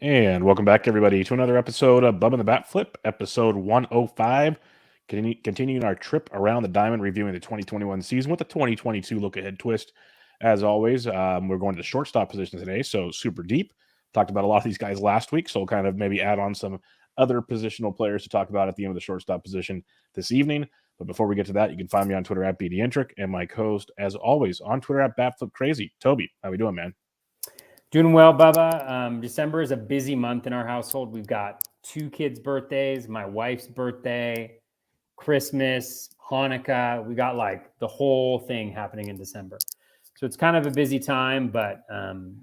And welcome back, everybody, to another episode of Bubba the Bat Flip, episode 105. Continuing our trip around the diamond, reviewing the 2021 season with a 2022 look-ahead twist. As always, we're going to the shortstop position today, so super deep. Talked about a lot of these guys last week, so we'll kind of maybe add on some other positional players to talk about at the end of the shortstop position this evening. But before we get to that, you can find me on Twitter at BDentric and my co-host, as always, on Twitter at BatFlipCrazy. Toby, how we doing, man? Doing well, Bubba. December is a busy month in our household. We've got 2 kids' birthdays, my wife's birthday, Christmas, Hanukkah. We got like the whole thing happening in December. So it's kind of a busy time, but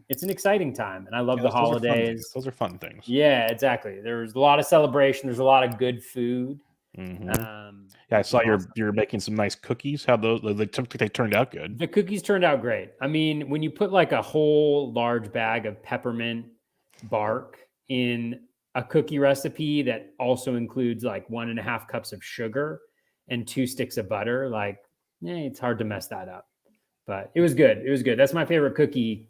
it's an exciting time. And I love the holidays. Those are fun things. Yeah, exactly. There's a lot of celebration. There's a lot of good food. Mm-hmm. I saw you're making some nice cookies. How they turned out good. The cookies turned out great. I mean, when you put like a whole large bag of peppermint bark in a cookie recipe that also includes like 1.5 cups of sugar and 2 sticks of butter, like it's hard to mess that up. But it was good. It was good. That's my favorite cookie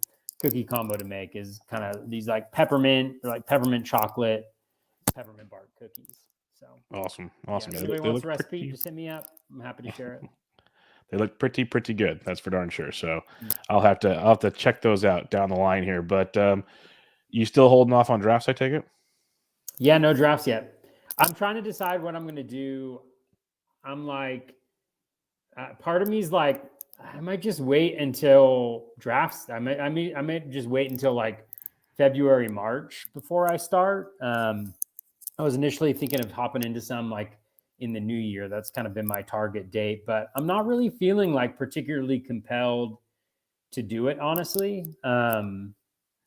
combo to make, is kind of these like peppermint chocolate, peppermint bark cookies. So awesome. Yeah, if anybody wants a recipe, just hit me up. I'm happy to share it. They look pretty good. That's for darn sure. So I'll have to check those out down the line here. But you still holding off on drafts, I take it? Yeah, no drafts yet. I'm trying to decide what I'm going to do. I'm like, part of me is like, I might just wait until drafts. I might just wait until like February, March before I start. I was initially thinking of hopping into some like in the new year. That's kind of been my target date, but I'm not really feeling like particularly compelled to do it, honestly. I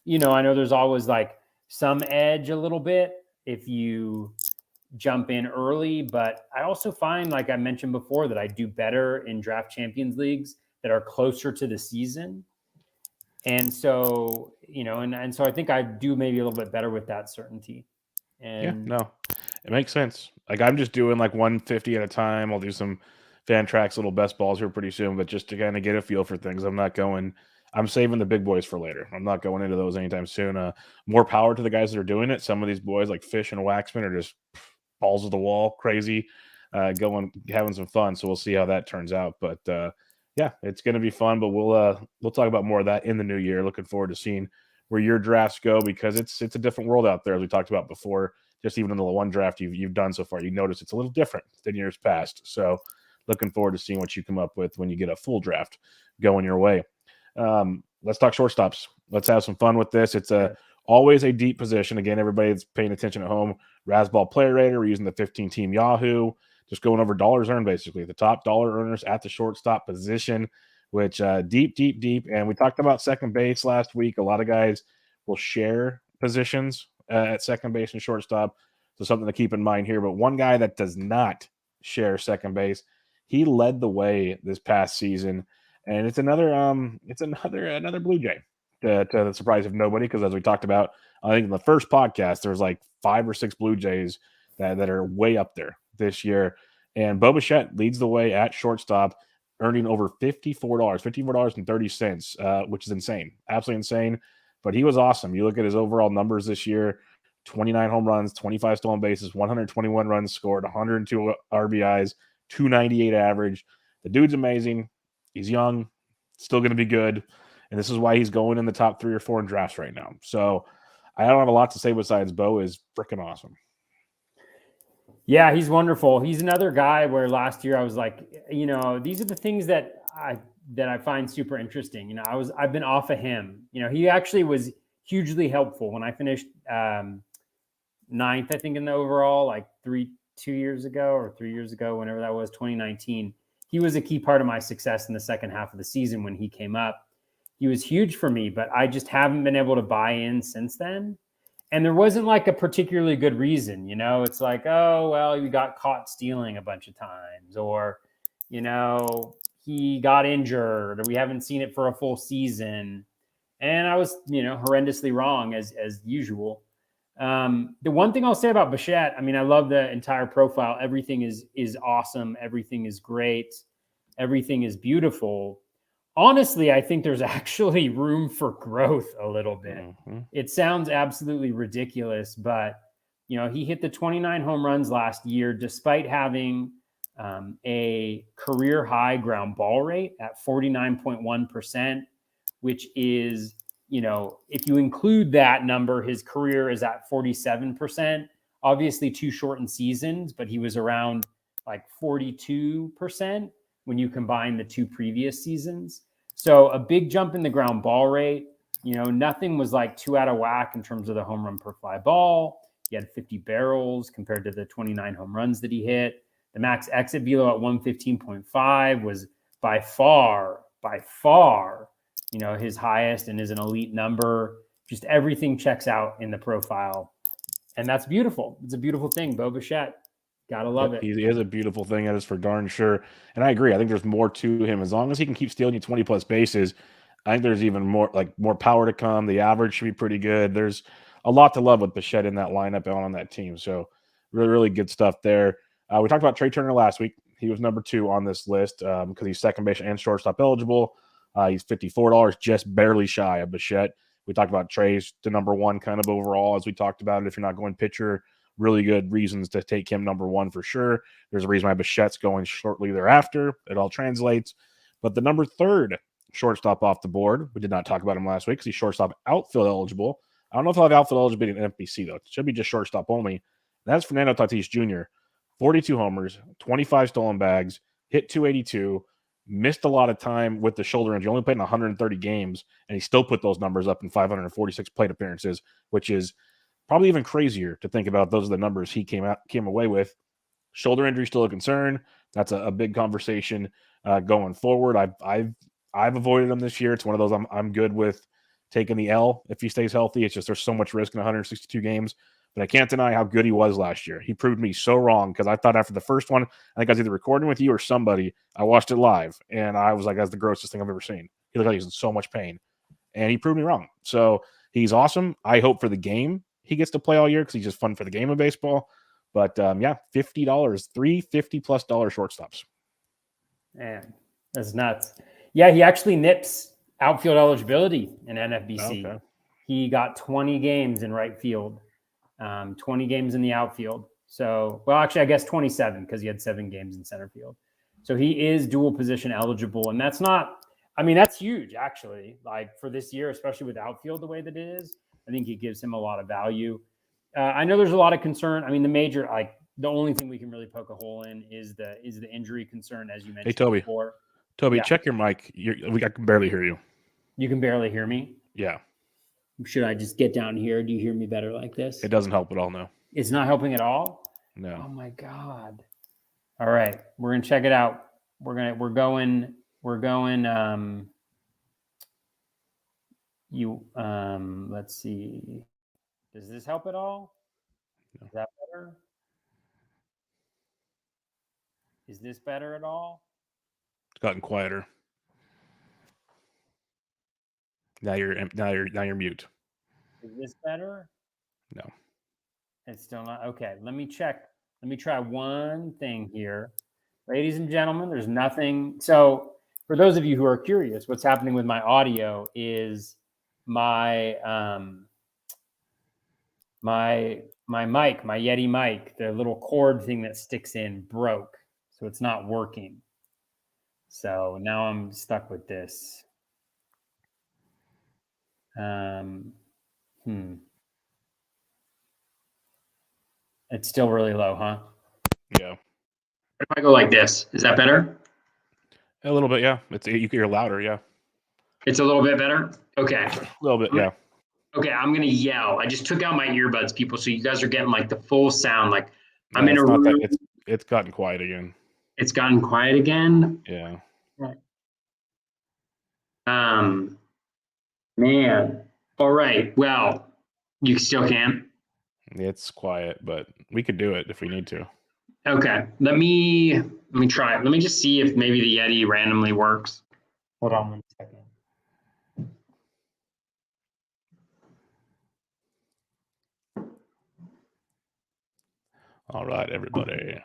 know there's always like some edge a little bit if you jump in early, but I also find, like I mentioned before, that I do better in draft champions leagues that are closer to the season. And so, and so I think I do maybe a little bit better with that certainty. And yeah, no, it makes sense. Like I'm just doing like 150 at a time. I'll do some fan tracks, little best balls here pretty soon, but just to kind of get a feel for things. I'm saving the big boys for later. I'm not going into those anytime soon. More power to the guys that are doing it. Some of these boys like Fish and Waxman are just balls of the wall, crazy, having some fun. So we'll see how that turns out. But yeah, it's going to be fun. But we'll talk about more of that in the new year. Looking forward to seeing where your drafts go, because it's a different world out there, as we talked about before. Just even in the one draft you've done so far, you notice it's a little different than years past. So looking forward to seeing what you come up with when you get a full draft going your way. Let's talk shortstops. Let's have some fun with this. It's always a deep position. Again, everybody's paying attention at home. RazzBall Player Rater. We're using the 15-team Yahoo. Just going over dollars earned, basically. The top dollar earners at the shortstop position, which deep. And we talked about second base last week. A lot of guys will share positions at second base and shortstop. So something to keep in mind here. But one guy that does not share second base, he led the way this past season. And it's another Blue Jay, to the surprise of nobody, because as we talked about, I think in the first podcast, there's like 5 or 6 Blue Jays that are way up there this year. And Bichette leads the way at shortstop, earning over $54.30, which is insane, absolutely insane. But he was awesome. You look at his overall numbers this year: 29 home runs, 25 stolen bases, 121 runs scored, 102 RBIs, 298 average. The dude's amazing. He's young, still going to be good. And this is why he's going in the top 3 or 4 in drafts right now. So I don't have a lot to say besides Bo is freaking awesome. Yeah, he's wonderful. He's another guy where last year I was like, these are the things that I find super interesting. I've been off of him. He actually was hugely helpful when I finished 9th, I think, in the overall, like 2 years ago or 3 years ago, whenever that was, 2019. He was a key part of my success in the second half of the season when he came up. He was huge for me, but I just haven't been able to buy in since then. And there wasn't like a particularly good reason, it's like, oh, well, you got caught stealing a bunch of times, or, he got injured, or we haven't seen it for a full season. And I was, horrendously wrong as usual. The one thing I'll say about Bichette, I love the entire profile. Everything is awesome. Everything is great. Everything is beautiful. honestly, I think there's actually room for growth a little bit. Mm-hmm. It sounds absolutely ridiculous, but he hit the 29 home runs last year, despite having a career high ground ball rate at 49.1%, which is, if you include that number, his career is at 47%. Obviously, 2 shortened seasons, but he was around like 42% when you combine the 2 previous seasons. So a big jump in the ground ball rate. Nothing was like too out of whack in terms of the home run per fly ball. He had 50 barrels compared to the 29 home runs that he hit. The max exit velo at 115.5 was by far, his highest and is an elite number. Just everything checks out in the profile. And that's beautiful. It's a beautiful thing. Bichette. Gotta love it. He is a beautiful thing. That is for darn sure. And I agree. I think there's more to him. As long as he can keep stealing you 20 plus bases, I think there's even more power to come. The average should be pretty good. There's a lot to love with Bichette in that lineup and on that team. So really, really good stuff there. We talked about Trey Turner last week. He was number 2 on this list because he's second base and shortstop eligible. He's $54, just barely shy of Bichette. We talked about Trey's the number 1 kind of overall, as we talked about it. If you're not going pitcher, really good reasons to take him number 1 for sure. There's a reason why Bichette's going shortly thereafter. It all translates. But the number 3 shortstop off the board, we did not talk about him last week because he's shortstop outfield eligible. I don't know if he'll have outfield eligibility in FBC, though. It should be just shortstop only. And that's Fernando Tatis Jr. 42 homers, 25 stolen bags, hit 282, missed a lot of time with the shoulder injury. Only played in 130 games, and he still put those numbers up in 546 plate appearances, which is probably even crazier to think about. Those are the numbers he came away with. Shoulder injury still a concern. That's a big conversation going forward. I've avoided him this year. It's one of those I'm good with taking the L if he stays healthy. It's just there's so much risk in 162 games. But I can't deny how good he was last year. He proved me so wrong because I thought after the first one, I think I was either recording with you or somebody. I watched it live, and I was like, that's the grossest thing I've ever seen. He looked like he was in so much pain, and he proved me wrong. So he's awesome. I hope for the game he gets to play all year because he's just fun for the game of baseball. But $50, $3 $50+ shortstops. Man, that's nuts. Yeah, he actually nips outfield eligibility in NFBC. Okay. He got 20 games in right field, 20 games in the outfield. So, well, actually, I guess 27 because he had 7 games in center field. So he is dual position eligible. And that's that's huge, actually, like for this year, especially with outfield the way that it is. I think it gives him a lot of value. I know there's a lot of concern. The only thing we can really poke a hole in is the injury concern, as you mentioned. Hey, Toby. Before. Toby, yeah. Check your mic. I can barely hear you. You can barely hear me? Yeah. Should I just get down here? Do you hear me better like this? It doesn't help at all, no. It's not helping at all? No. Oh my God. All right. We're gonna check it out. We're going let's see. Does this help at all? No. Is that better? Is this better at all? It's gotten quieter. Now you're mute. Is this better? No. It's still not. Okay, let me check. Let me try one thing here. Ladies and gentlemen, there's nothing. So for those of you who are curious, what's happening with my audio is my my mic, my Yeti mic, the little cord thing that sticks in broke. So it's not working. So now I'm stuck with this. It's still really low, huh? Yeah. If I go like this, is that better? A little bit, yeah. You're louder, yeah. It's a little bit better? Okay. A little bit, yeah. Okay, I'm going to yell. I just took out my earbuds, people, so you guys are getting like the full sound. Like I'm in a room. It's gotten quiet again. It's gotten quiet again? Yeah. Man. All right. Well, you still can. It's quiet, but we could do it if we need to. Okay. Let me try it. Let me just see if maybe the Yeti randomly works. Hold on 1 second. All right, everybody.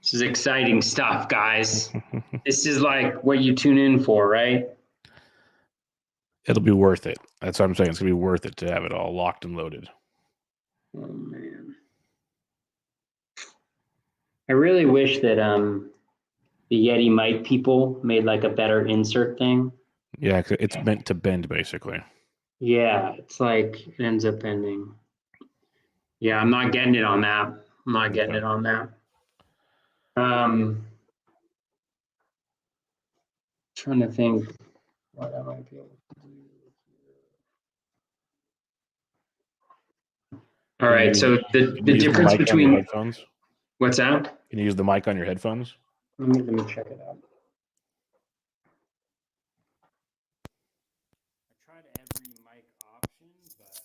This is exciting stuff, guys. This is like what you tune in for, right? It'll be worth it. That's what I'm saying. It's going to be worth it to have it all locked and loaded. Oh, man. I really wish that the Yeti mic people made like a better insert thing. Yeah, it's meant to bend, basically. Yeah, it's like it ends up bending. Yeah, I'm not getting it on that. I'm not getting it on that. Trying to think what I might be able to do. All right, so the difference between headphones. What's that? Can you use the mic on your headphones? Let me check it out. I tried every mic option, but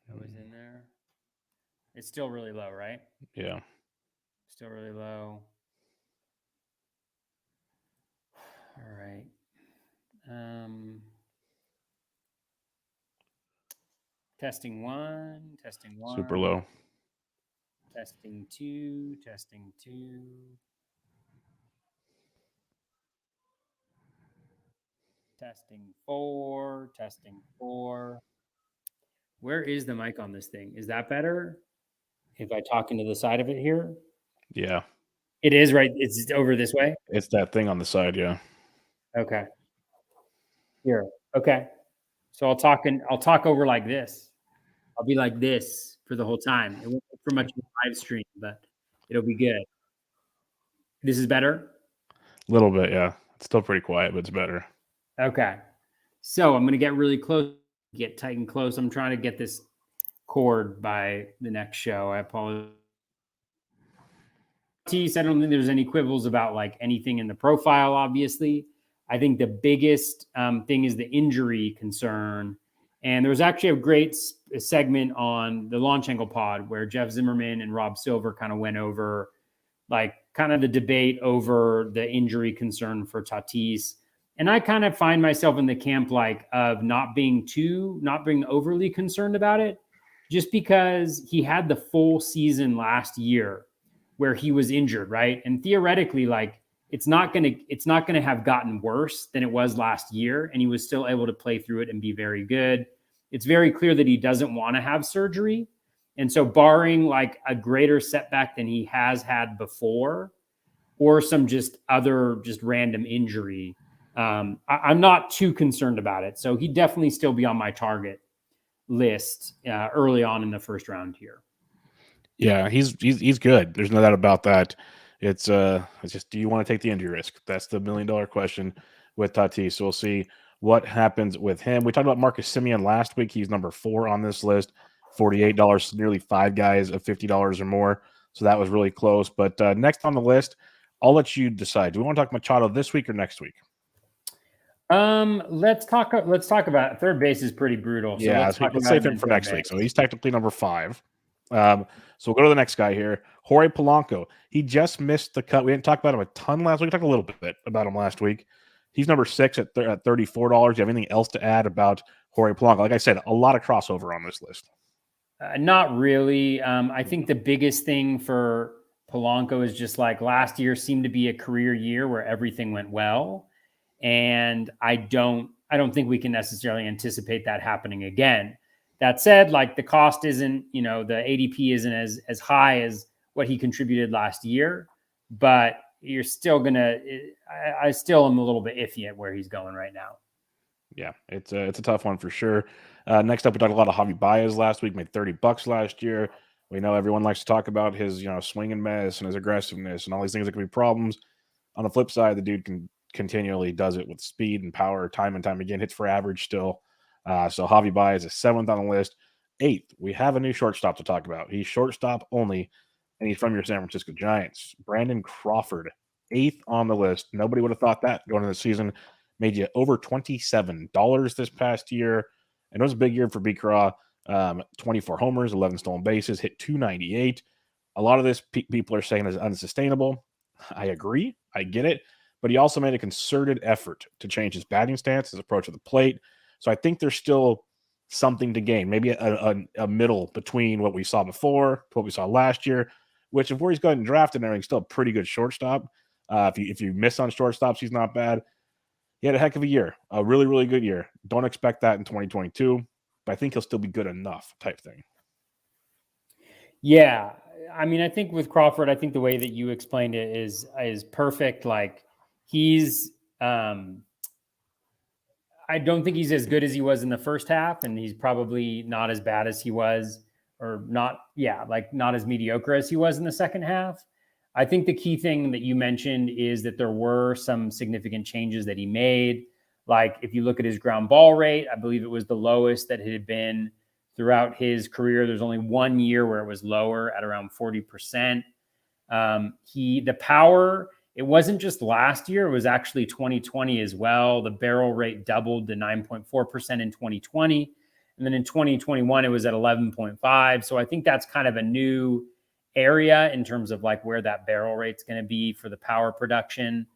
that was in there. It's still really low, right? Yeah. Still really low. All right. Testing one. Super low. Testing two. Testing 4. Testing 4. Where is the mic on this thing? Is that better? If I talk into the side of it here? Yeah. It is, right? It's over this way? It's that thing on the side, yeah. Okay. Here. Okay. So I'll talk over like this. I'll be like this for the whole time. It won't be for much of a live stream, but it'll be good. This is better? A little bit, yeah. It's still pretty quiet, but it's better. Okay. So I'm going to get really close, get tight and close. I'm trying to get this cord by the next show. I apologize. I don't think there's any quibbles about like anything in the profile, obviously. I think the biggest thing is the injury concern. And there was actually a great segment on the Launch Angle Pod where Jeff Zimmerman and Rob Silver kind of went over like kind of the debate over the injury concern for Tatis. And I kind of find myself in the camp like of not being overly concerned about it, just because he had the full season last year where he was injured, right? And theoretically, like it's not gonna have gotten worse than it was last year, and he was still able to play through it and be very good. It's very clear that he doesn't want to have surgery, and so barring like a greater setback than he has had before, or some just random injury, I'm not too concerned about it. So he'd definitely still be on my target list early on in the first round here. Yeah, he's good. There's no doubt about that. It's just, do you want to take the injury risk? That's the $1 million question with Tatis. So we'll see what happens with him. We talked about Marcus Simeon last week. He's number 4 on this list, $48, nearly 5 guys of $50 or more. So that was really close. But next on the list, I'll let you decide. Do we want to talk Machado this week or next week? Let's talk about it. Third base is pretty brutal. So yeah, let's save him for next week. So he's technically number 5. So we'll go to the next guy here, Jory Polanco. He just missed the cut. We didn't talk about him a ton last week. We talked a little bit about him last week. He's number 6 at $34. Do you have anything else to add about Jory Polanco? Like I said, a lot of crossover on this list. Not really. I think the biggest thing for Polanco is just like last year seemed to be a career year where everything went well. And I don't think we can necessarily anticipate that happening again. That said, like the cost isn't, the ADP isn't as high as what he contributed last year, but you're still I still am a little bit iffy at where he's going right now. Yeah, it's a tough one for sure. Next up, we talked a lot of Javi Baez last week, made $30 last year. We know everyone likes to talk about his, swing and miss and his aggressiveness and all these things that can be problems. On the flip side, the dude continually does it with speed and power time and time again, hits for average still. So Javi Baez is 7th on the list. 8th, we have a new shortstop to talk about. He's shortstop only, and he's from your San Francisco Giants. Brandon Crawford, 8th on the list. Nobody would have thought that going into the season. Made you over $27 this past year. And it was a big year for B-Craw. 24 homers, 11 stolen bases, hit 298. A lot of this people are saying is unsustainable. I agree. I get it. But he also made a concerted effort to change his batting stance, his approach to the plate. So I think there's still something to gain, maybe a middle between what we saw before to what we saw last year. which of where he's gotten drafted and everything, still a pretty good shortstop. If you miss on shortstops, he's not bad. He had a heck of a year, a really, really good year. Don't expect that in 2022, but I think he'll still be good enough type thing. Yeah. I mean, I think with Crawford, I think the way that you explained it is perfect. Like he's, I don't think he's as good as he was in the first half, and he's probably not as bad as he was, or not as mediocre as he was in the second half. I think the key thing that you mentioned is that there were some significant changes that he made. Like if you look at his ground ball rate, I believe it was the lowest that it had been throughout his career. There's only 1 year where it was lower at around 40%. The power, it wasn't just last year, it was actually 2020 as well. The barrel rate doubled to 9.4% in 2020. And then in 2021, it was at 11.5. So I think that's kind of a new area in terms of like where that barrel rate's going to be for the power production.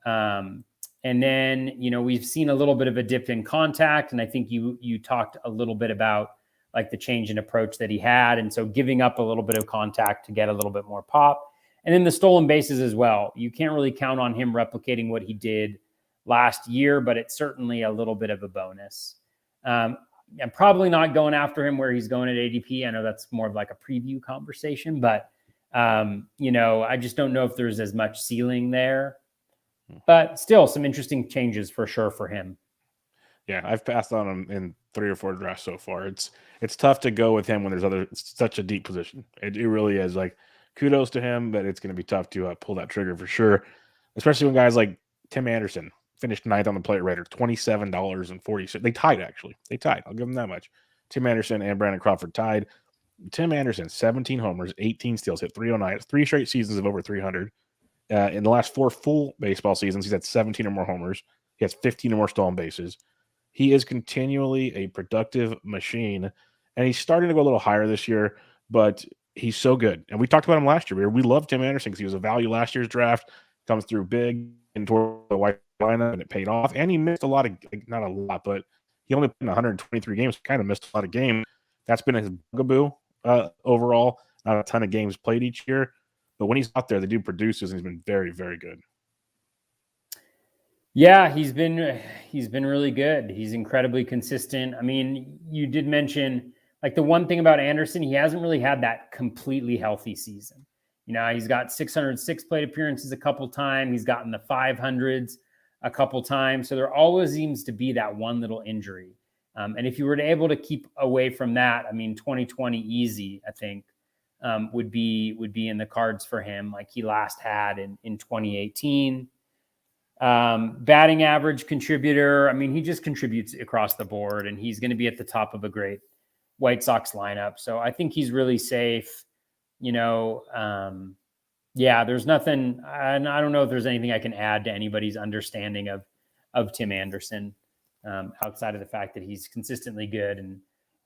And then, we've seen a little bit of a dip in contact. And I think you talked a little bit about like the change in approach that he had. And so giving up a little bit of contact to get a little bit more pop. And then the stolen bases as well. You can't really count on him replicating what he did last year, but it's certainly a little bit of a bonus. I'm probably not going after him where he's going at ADP. I know that's more of like a preview conversation, but, I just don't know if there's as much ceiling there. But still, some interesting changes for sure for him. Yeah, I've passed on him in 3 or 4 drafts so far. It's tough to go with him when there's such a deep position. It really is. Like, kudos to him, but it's going to be tough to pull that trigger for sure, especially when guys like Tim Anderson finished 9th on the Player Rater, $27.40. They tied, actually. They tied. I'll give them that much. Tim Anderson and Brandon Crawford tied. Tim Anderson, 17 homers, 18 steals, hit 309. 3 straight seasons of over 300. In the last 4 full baseball seasons, he's had 17 or more homers. He has 15 or more stolen bases. He is continually a productive machine, and he's starting to go a little higher this year, but he's so good. And we talked about him last year. We loved Tim Anderson because he was a value last year's draft, comes through big and toward the white lineup, and it paid off. And he missed a lot of, not a lot, but he only played in 123 games, kind of missed a lot of games. That's been his bugaboo overall. Not a ton of games played each year, but when he's out there, the dude produces, and he's been very, very good. Yeah, he's been really good. He's incredibly consistent. I mean, you did mention like the one thing about Anderson, he hasn't really had that completely healthy season. He's got 606 plate appearances a couple times. He's gotten the 500s a couple times. So there always seems to be that one little injury. And if you were able to keep away from that, I mean, 2020 easy, I think, would be in the cards for him, like he last had in 2018. Batting average contributor. I mean, he just contributes across the board, and he's going to be at the top of a great White Sox lineup. So I think he's really safe. There's nothing, and I don't know if there's anything I can add to anybody's understanding of Tim Anderson, outside of the fact that he's consistently good and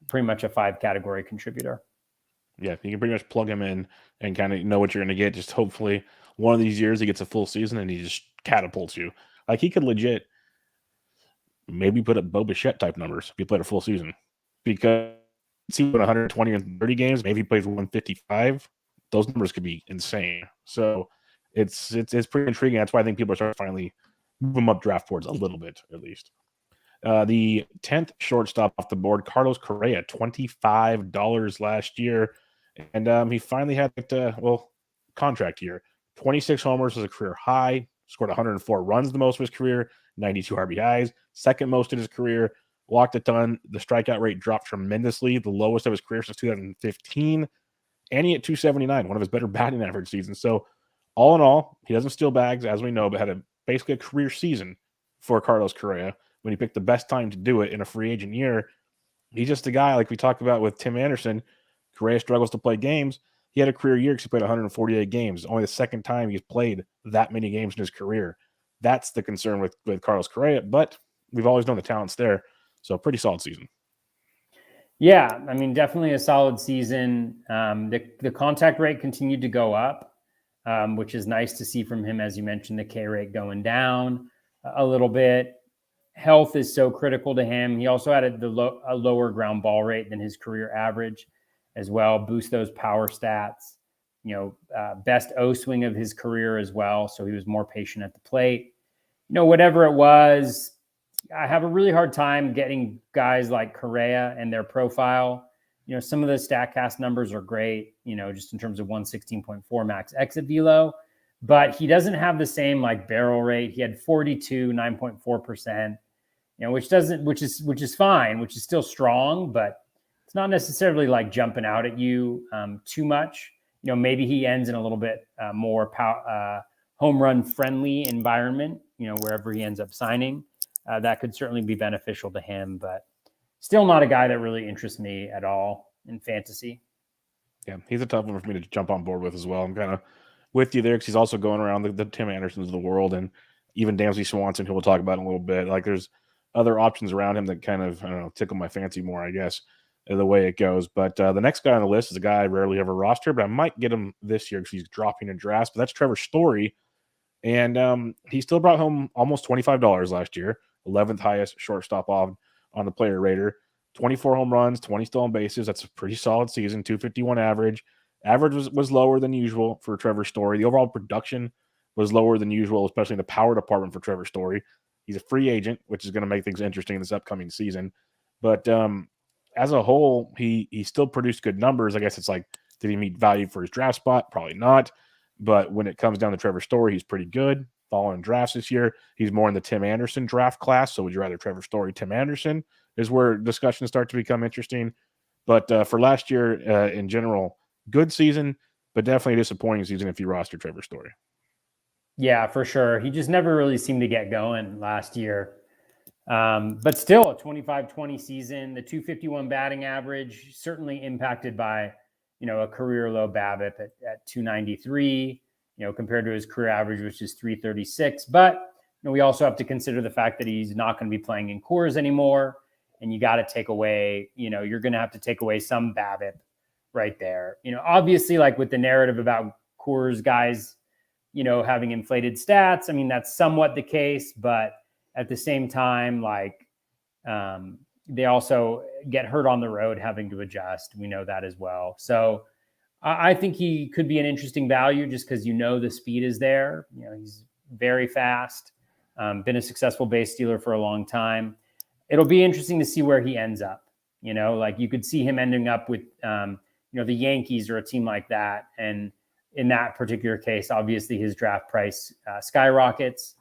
pretty much a 5-category contributor. Yeah, you can pretty much plug him in and kind of know what you're going to get. Just hopefully one of these years he gets a full season and he just catapults you. Like he could legit maybe put up Bichette type numbers if he played a full season. Because he put 120 or 30 games, maybe he plays 155. Those numbers could be insane. So it's pretty intriguing. That's why I think people are starting to finally move him up draft boards a little bit, at least. The 10th shortstop off the board, Carlos Correa, $25 last year. And he finally had contract year. 26 homers was a career high, scored 104 runs, the most of his career, 92 RBIs, second most in his career, walked a ton. The strikeout rate dropped tremendously, the lowest of his career since 2015. And he hit 279, one of his better batting average seasons. So all in all, he doesn't steal bags, as we know, but had basically a career season for Carlos Correa when he picked the best time to do it in a free agent year. He's just a guy, like we talked about with Tim Anderson. Correa struggles to play games. He had a career year because he played 148 games. Only the second time he's played that many games in his career. That's the concern with Carlos Correa, but we've always known the talent's there. So pretty solid season. Yeah, I mean, definitely a solid season. The contact rate continued to go up, which is nice to see from him. As you mentioned, the K rate going down a little bit. Health is so critical to him. He also had a lower ground ball rate than his career average as well. Boost those power stats. best O swing of his career as well. So he was more patient at the plate. Whatever it was, I have a really hard time getting guys like Correa and their profile. Some of the StatCast numbers are great, just in terms of 116.4 max exit velo, but he doesn't have the same like barrel rate. He had 42, 9.4%, which is fine, which is still strong, but it's not necessarily like jumping out at you too much. Maybe he ends in a little bit more home run friendly environment, wherever he ends up signing. That could certainly be beneficial to him, but still not a guy that really interests me at all in fantasy. Yeah, he's a tough one for me to jump on board with as well. I'm kind of with you there because he's also going around the Tim Andersons of the world and even Dansby Swanson, who we'll talk about in a little bit. Like there's other options around him that kind of, I don't know, tickle my fancy more, I guess, the way it goes. But the next guy on the list is a guy I rarely ever roster, but I might get him this year because he's dropping in drafts. But that's Trevor Story. And he still brought home almost $25 last year, 11th highest shortstop on the player rater. 24 home runs, 20 stolen bases. That's a pretty solid season, 251 average. Average was lower than usual for Trevor Story. The overall production was lower than usual, especially in the power department for Trevor Story. He's a free agent, which is going to make things interesting in this upcoming season. But as a whole, he still produced good numbers. I guess it's like, did he meet value for his draft spot? Probably not. But when it comes down to Trevor Story, he's pretty good. Following drafts this year, he's more in the Tim Anderson draft class. So would you rather Trevor Story, Tim Anderson is where discussions start to become interesting. But for last year, in general, good season, but definitely a disappointing season if you roster Trevor Story. Yeah, for sure. He just never really seemed to get going last year. But still a 25-20 season, the 251 batting average, certainly impacted by, a career low BABIP at 293, compared to his career average, which is 336. But we also have to consider the fact that he's not going to be playing in Coors anymore. And you got to take away, you're going to have to take away some BABIP right there. Obviously, like with the narrative about Coors guys, having inflated stats, I mean, that's somewhat the case, but at the same time, like they also get hurt on the road having to adjust. We know that as well. So I think he could be an interesting value just because the speed is there. He's very fast, been a successful base stealer for a long time. It'll be interesting to see where he ends up. Like you could see him ending up with, the Yankees or a team like that. And in that particular case, obviously his draft price skyrockets.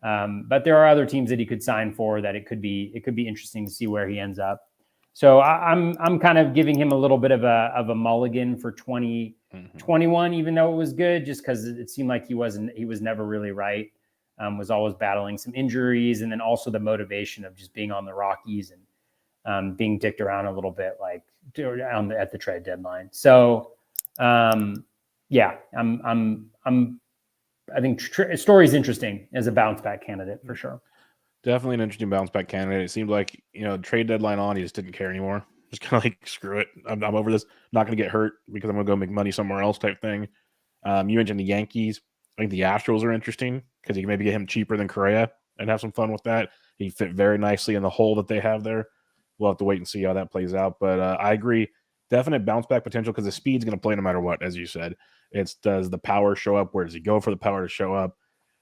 But there are other teams that he could sign for that it could be interesting to see where he ends up. So I'm kind of giving him a little bit of a mulligan for 2021, even though it was good, just because it seemed like he was never really right. Was always battling some injuries, and then also the motivation of just being on the Rockies and being dicked around a little bit, like at the trade deadline. So yeah, I think Story's interesting as a bounce back candidate for sure. Definitely an interesting bounce back candidate. It seemed like, trade deadline on, he just didn't care anymore. Just kind of like, screw it. I'm over this. I'm not going to get hurt because I'm going to go make money somewhere else type thing. You mentioned the Yankees. I think the Astros are interesting because you can maybe get him cheaper than Correa and have some fun with that. He fit very nicely in the hole that they have there. We'll have to wait and see how that plays out. But I agree. Definite bounce back potential because the speed's going to play no matter what, as you said. Does the power show up? Where does he go for the power to show up?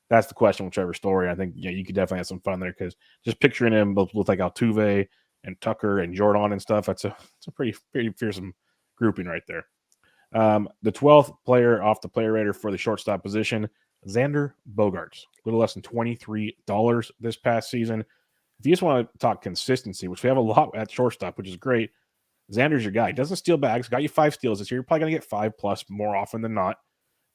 That's the question with Trevor Story. I think you could definitely have some fun there because just picturing him both with like Altuve and Tucker and Jordan and stuff, it's a pretty fearsome grouping right there. The 12th player off the player rater for the shortstop position, Xander Bogaerts, a little less than $23 this past season. If you just want to talk consistency, which we have a lot at shortstop, which is great, Xander's your guy. He doesn't steal bags. Got you 5 steals this year. You're probably going to get 5+ more often than not.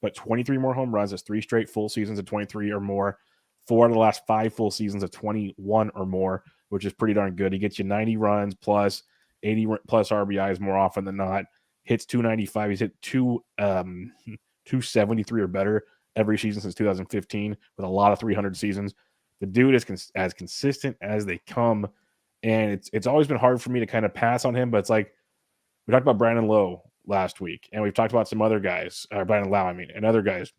But 23 more home runs. That's 3 straight full seasons of 23 or more. 4 of the last 5 full seasons of 21 or more, which is pretty darn good. He gets you 90 runs plus 80 plus RBIs more often than not. Hits 295. He's hit 273 or better every season since 2015 with a lot of 300 seasons. The dude is as consistent as they come. And it's always been hard for me to kind of pass on him, but it's like we talked about Brandon Lowe last week, and we've talked about some other guys, Brandon Lau, and other guys.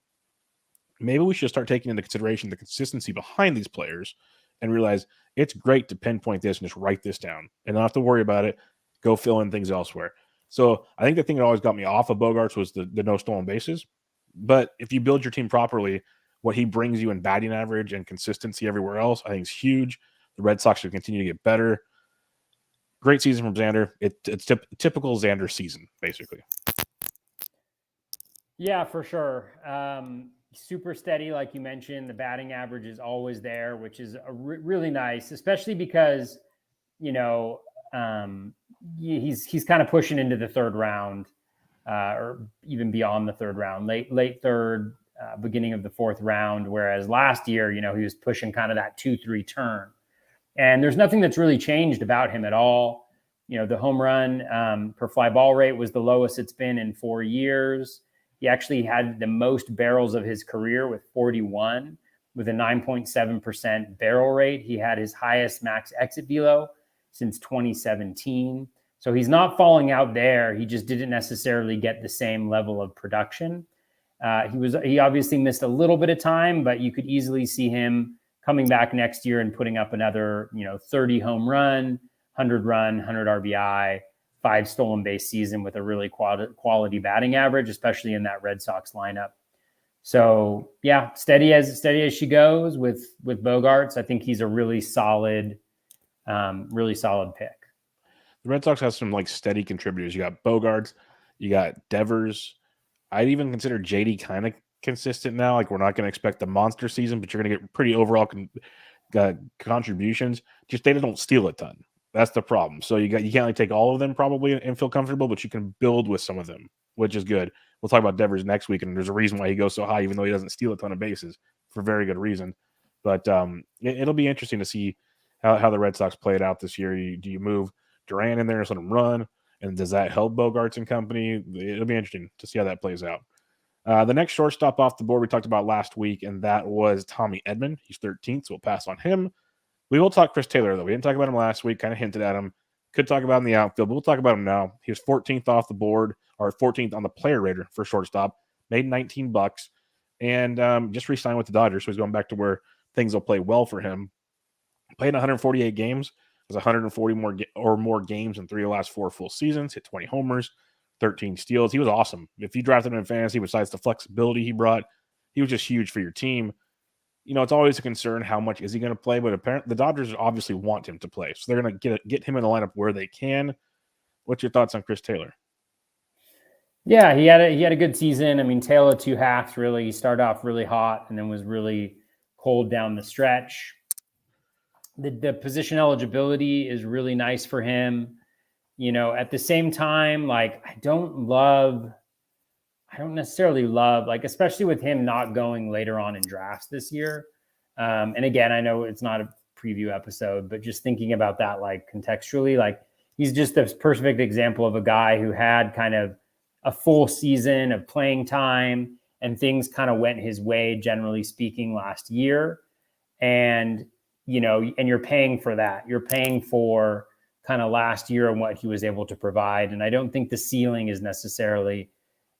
Maybe we should start taking into consideration the consistency behind these players and realize it's great to pinpoint this and just write this down and not have to worry about it. Go fill in things elsewhere. So I think the thing that always got me off of Bogaerts was the no stolen bases. But if you build your team properly, what he brings you in batting average and consistency everywhere else, I think is huge. The Red Sox should continue to get better. Great season from Xander. It's typical Xander season, basically. Yeah, for sure. Super steady, like you mentioned. The batting average is always there, which is really nice, especially because, you know, he's kind of pushing into the third round, or even beyond the third round, late third, beginning of the fourth round. Whereas last year, you know, he was pushing kind of that 2-3 turn. And there's nothing that's really changed about him at all. You know, the home run per fly ball rate was the lowest it's been in 4 years. He actually had the most barrels of his career with 41, with a 9.7% barrel rate. He had his highest max exit velo since 2017. So he's not falling out there. He just didn't necessarily get the same level of production. He obviously missed a little bit of time, but you could easily see him coming back next year and putting up another, 30 home run, 100 run, 100 RBI, 5 stolen base season with a really quality batting average, especially in that Red Sox lineup. So yeah, steady as she goes with Bogaerts. I think he's a really solid pick. The Red Sox have some like steady contributors. You got Bogaerts, you got Devers. I'd even consider JD kind of consistent now. Like we're not going to expect the monster season, but you're going to get pretty overall contributions. Just they don't steal a ton. That's the problem. So you can't like take all of them probably and feel comfortable, but you can build with some of them, which is good. We'll talk about Devers next week, and there's a reason why he goes so high, even though he doesn't steal a ton of bases for very good reason. But it'll be interesting to see how the Red Sox play it out this year. Do you move Duran in there and let him run? And does that help Bogaerts and company? It'll be interesting to see how that plays out. The next shortstop off the board we talked about last week, and that was Tommy Edmund. He's 13th, so we'll pass on him. We will talk Chris Taylor, though. We didn't talk about him last week, kind of hinted at him. Could talk about him in the outfield, but we'll talk about him now. He was 14th off the board, or 14th on the player rater for shortstop, made $19, and just re-signed with the Dodgers, so he's going back to where things will play well for him. Played 148 games, was 140 more games in 3 of the last 4 full seasons, hit 20 homers, 13 steals. He was awesome. If you drafted him in fantasy, besides the flexibility he brought, he was just huge for your team. It's always a concern how much is he going to play, but apparently the Dodgers obviously want him to play, so they're going to get him in the lineup where they can. What's your thoughts on Chris Taylor? Yeah, he had a good season. I mean, tale of two halves, really. He started off really hot and then was really cold down the stretch. The position eligibility is really nice for him. At the same time, like I don't necessarily love, like, especially with him not going later on in drafts this year. And again, I know it's not a preview episode, but just thinking about that, like contextually, like he's just the perfect example of a guy who had kind of a full season of playing time and things kind of went his way, generally speaking, last year. And, and you're paying for that. You're paying for kind of last year and what he was able to provide. And I don't think the ceiling is necessarily,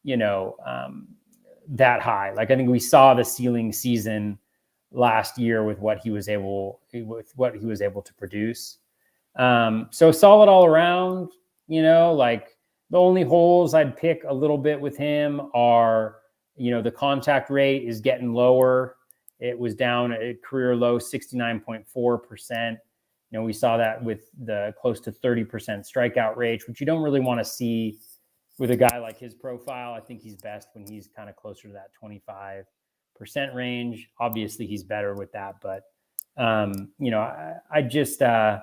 that high. Like I think we saw the ceiling season last year with what he was able to produce. So solid all around. Like the only holes I'd pick a little bit with him are, the contact rate is getting lower. It was down at a career low 69.4%. We saw that with the close to 30% strikeout rate, which you don't really want to see with a guy like his profile. I think he's best when he's kind of closer to that 25% range. Obviously, he's better with that, but I just I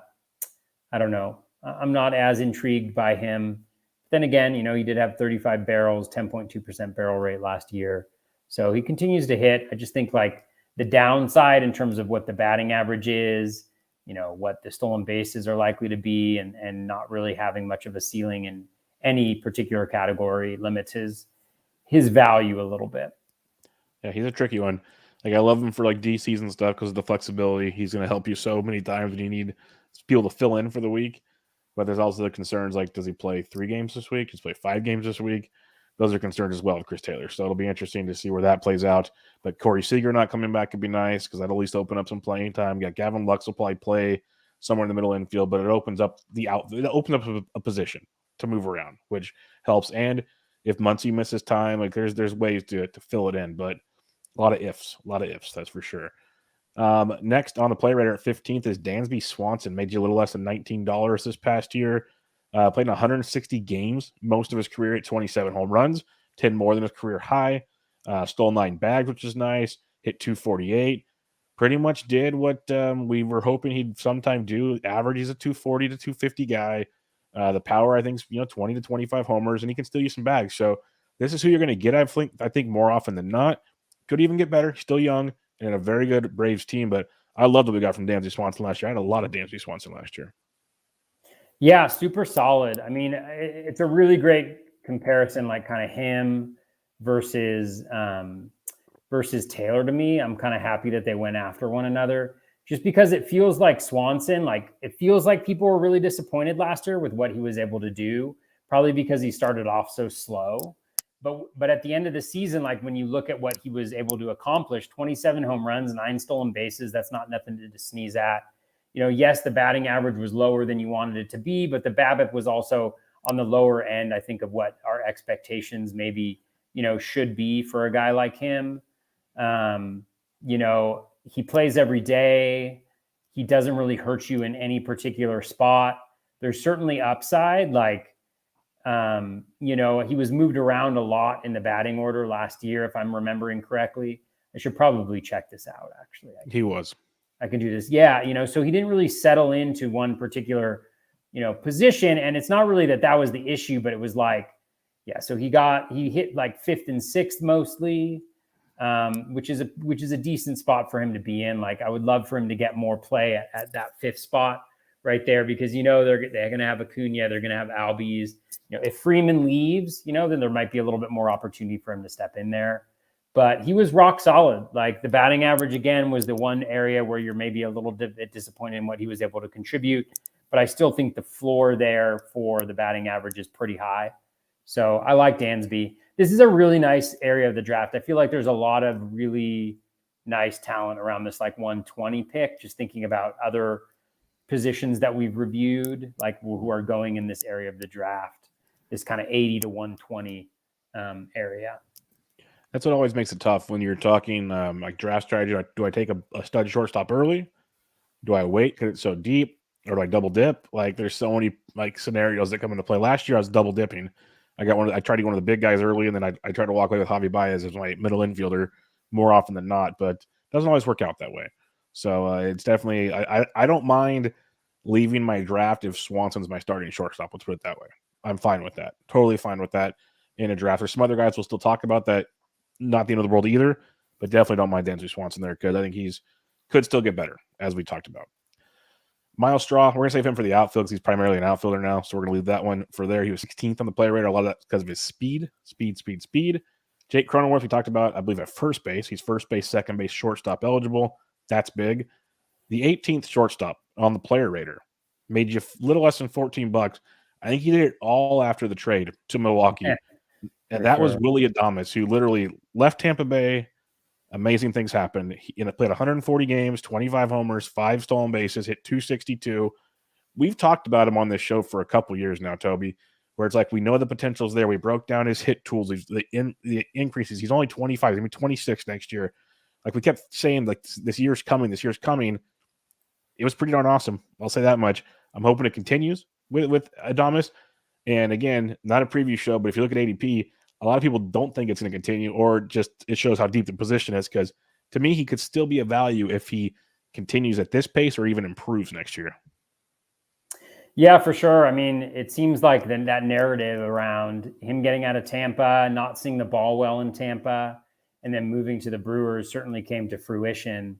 don't know. I'm not as intrigued by him. Then again, he did have 35 barrels, 10.2% barrel rate last year, so he continues to hit. I just think like the downside in terms of what the batting average is, what the stolen bases are likely to be, and not really having much of a ceiling in any particular category limits his value a little bit. Yeah, he's a tricky one. Like I love him for like DCs and stuff because of the flexibility. He's going to help you so many times when you need people to fill in for the week. But there's also the concerns like, does he play 3 games this week? Does he play 5 games this week? Those are concerns as well with Chris Taylor. So it'll be interesting to see where that plays out. But Corey Seager not coming back could be nice because that'll at least open up some playing time. You got Gavin Lux will probably play somewhere in the middle infield, but it opens up a position. to move around, which helps. And if Muncy misses time, like there's ways to fill it in, but a lot of ifs, that's for sure. Next on the player rater at 15th is Dansby Swanson. Made you a little less than $19 this past year. Played in 160 games, most of his career at 27 home runs, 10 more than his career high. Stole 9 bags, which is nice. Hit 248. Pretty much did what we were hoping he'd sometime do. Average, he's a 240 to 250 guy. The power, I think, is 20 to 25 homers, and he can still use some bags. So this is who you're going to get, I think, more often than not. Could even get better. Still young and a very good Braves team. But I loved what we got from Dansby Swanson last year. I had a lot of Dansby Swanson last year. Yeah, super solid. I mean, it's a really great comparison, like kind of him versus Taylor to me. I'm kind of happy that they went after one another just because it feels like Swanson, it feels like people were really disappointed last year with what he was able to do, probably because he started off so slow. But at the end of the season, like when you look at what he was able to accomplish, 27 home runs, 9 stolen bases, that's not nothing to sneeze at. Yes, the batting average was lower than you wanted it to be, but the BABIP was also on the lower end, I think, of what our expectations maybe, should be for a guy like him. He plays every day. He doesn't really hurt you in any particular spot. There's certainly upside. He was moved around a lot in the batting order last year, if I'm remembering correctly. I should probably check this out, actually. He was. I can do this. Yeah, so he didn't really settle into one particular, position. And it's not really that was the issue, but it was so he hit like 5th and 6th mostly, which is a decent spot for him to be in. Like, I would love for him to get more play at that 5th spot right there, because, they're going to have Acuna, they're going to have Albies. If Freeman leaves, then there might be a little bit more opportunity for him to step in there. But he was rock solid. Like, the batting average, again, was the one area where you're maybe a little bit disappointed in what he was able to contribute. But I still think the floor there for the batting average is pretty high. So I like Dansby. This is a really nice area of the draft. I feel like there's a lot of really nice talent around this 120 pick, just thinking about other positions that we've reviewed, who are going in this area of the draft, this kind of 80 to 120 area. That's what always makes it tough when you're talking draft strategy. Do I take a stud shortstop early? Do I wait because it's so deep? Or do I double dip? There's so many scenarios that come into play. Last year I was double dipping. I tried to get one of the big guys early, and then I tried to walk away with Javi Baez as my middle infielder more often than not, but it doesn't always work out that way. So it's definitely I don't mind leaving my draft if Swanson's my starting shortstop. Let's put it that way. I'm fine with that. Totally fine with that in a draft. There's some other guys we'll still talk about that. Not the end of the world either, but definitely don't mind Dansby Swanson there because I think he's could still get better, as we talked about. Miles Straw, we're going to save him for the outfield because he's primarily an outfielder now, so we're going to leave that one for there. He was 16th on the player rater. A lot of that because of his speed. Jake Cronenworth, we talked about, I believe, at first base. He's first base, second base, shortstop eligible. That's big. The 18th shortstop on the player rater made you a little less than $14. I think he did it all after the trade to Milwaukee. Yeah, and that was Willy Adames, who literally left Tampa Bay. Amazing things happened. He played 140 games, 25 homers, 5 stolen bases, hit 262. We've talked about him on this show for a couple years now, Toby, where it's we know the potential's there. We broke down his hit tools, the increases. He's only 25. He's going to be 26 next year. We kept saying, this year's coming. It was pretty darn awesome. I'll say that much. I'm hoping it continues with Adames. And again, not a preview show, but if you look at ADP, a lot of people don't think it's going to continue, or just it shows how deep the position is, because to me, he could still be a value if he continues at this pace or even improves next year. Yeah, for sure. I mean, it seems like that narrative around him getting out of Tampa, not seeing the ball well in Tampa, and then moving to the Brewers certainly came to fruition.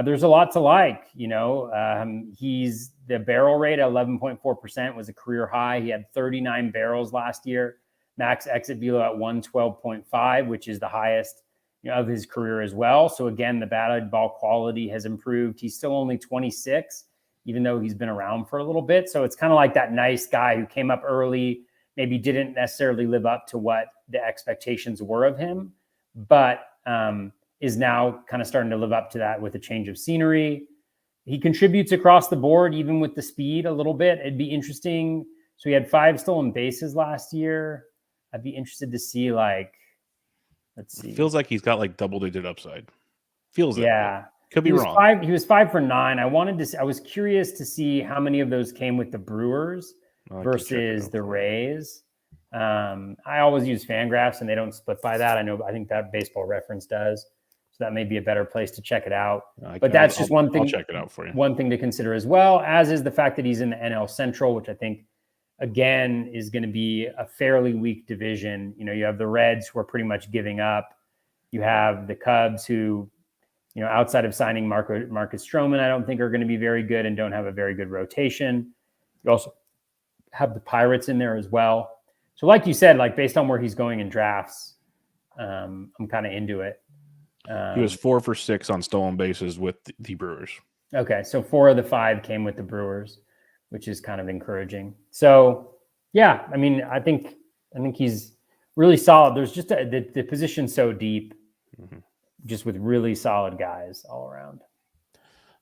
There's a lot to like. He's the barrel rate at 11.4% was a career high. He had 39 barrels last year. Max exit velo at 112.5, which is the highest of his career as well. So again, the batted ball quality has improved. He's still only 26, even though he's been around for a little bit. So it's kind of like that nice guy who came up early, maybe didn't necessarily live up to what the expectations were of him, but is now kind of starting to live up to that with a change of scenery. He contributes across the board, even with the speed a little bit. It'd be interesting So he had 5 stolen bases last year. I'd be interested to see, like, let's see. It feels like he's got like double-digit upside. Feels that way. Could be wrong. He was 5 for 9. I was curious to see how many of those came with the Brewers versus the Rays. I always use Fangraphs, and they don't split by that. I think that Baseball Reference does. So that may be a better place to check it out. But that's just one thing. I'll check it out for you. One thing to consider as well, as is the fact that he's in the NL Central, which I think, again, is going to be a fairly weak division. You have the Reds, who are pretty much giving up. You have the Cubs, who, outside of signing Marcus Stroman, I don't think are going to be very good and don't have a very good rotation. You also have the Pirates in there as well. So like you said, like based on where he's going in drafts, I'm kind of into it. He was 4 for 6 on stolen bases with the Brewers. Okay, so 4 of the 5 came with the Brewers, which is kind of encouraging. So, yeah, I mean, I think he's really solid. There's just the position's so deep, just with really solid guys all around.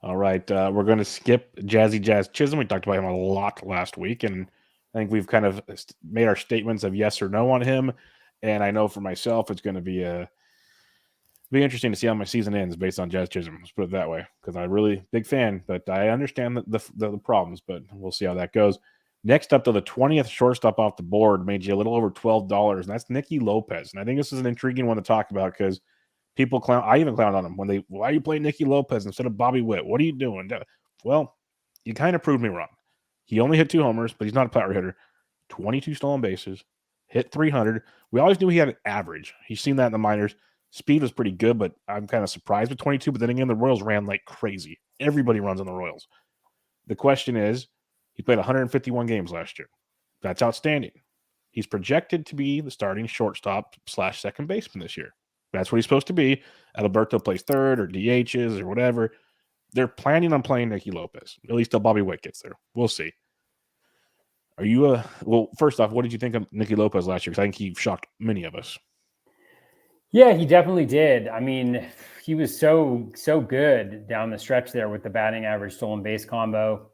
All right, we're going to skip Jazzy Jazz Chisholm. We talked about him a lot last week, and I think we've kind of made our statements of yes or no on him. And I know for myself, it's going to be interesting to see how my season ends based on Jazz Chisholm. Let's put it that way, because I'm really big fan, but I understand the problems, but we'll see how that goes. Next up, to the 20th shortstop off the board, made you a little over $12, and that's Nikki Lopez. And I think this is an intriguing one to talk about because people clown. I even clowned on him why are you playing Nikki Lopez instead of Bobby Witt? What are you doing? Well, you kind of proved me wrong. He only hit 2 homers, but he's not a power hitter. 22 stolen bases, hit 300. We always knew he had an average. He's seen that in the minors. Speed was pretty good, but I'm kind of surprised with 22. But then again, the Royals ran like crazy. Everybody runs on the Royals. The question is, he played 151 games last year. That's outstanding. He's projected to be the starting shortstop / second baseman this year. That's what he's supposed to be. Alberto plays third or DHs or whatever. They're planning on playing Nikki Lopez. At least till Bobby Witt gets there. We'll see. Are you well, first off, what did you think of Nikki Lopez last year? Because I think he shocked many of us. Yeah, he definitely did. I mean, he was so good down the stretch there with the batting average stolen base combo.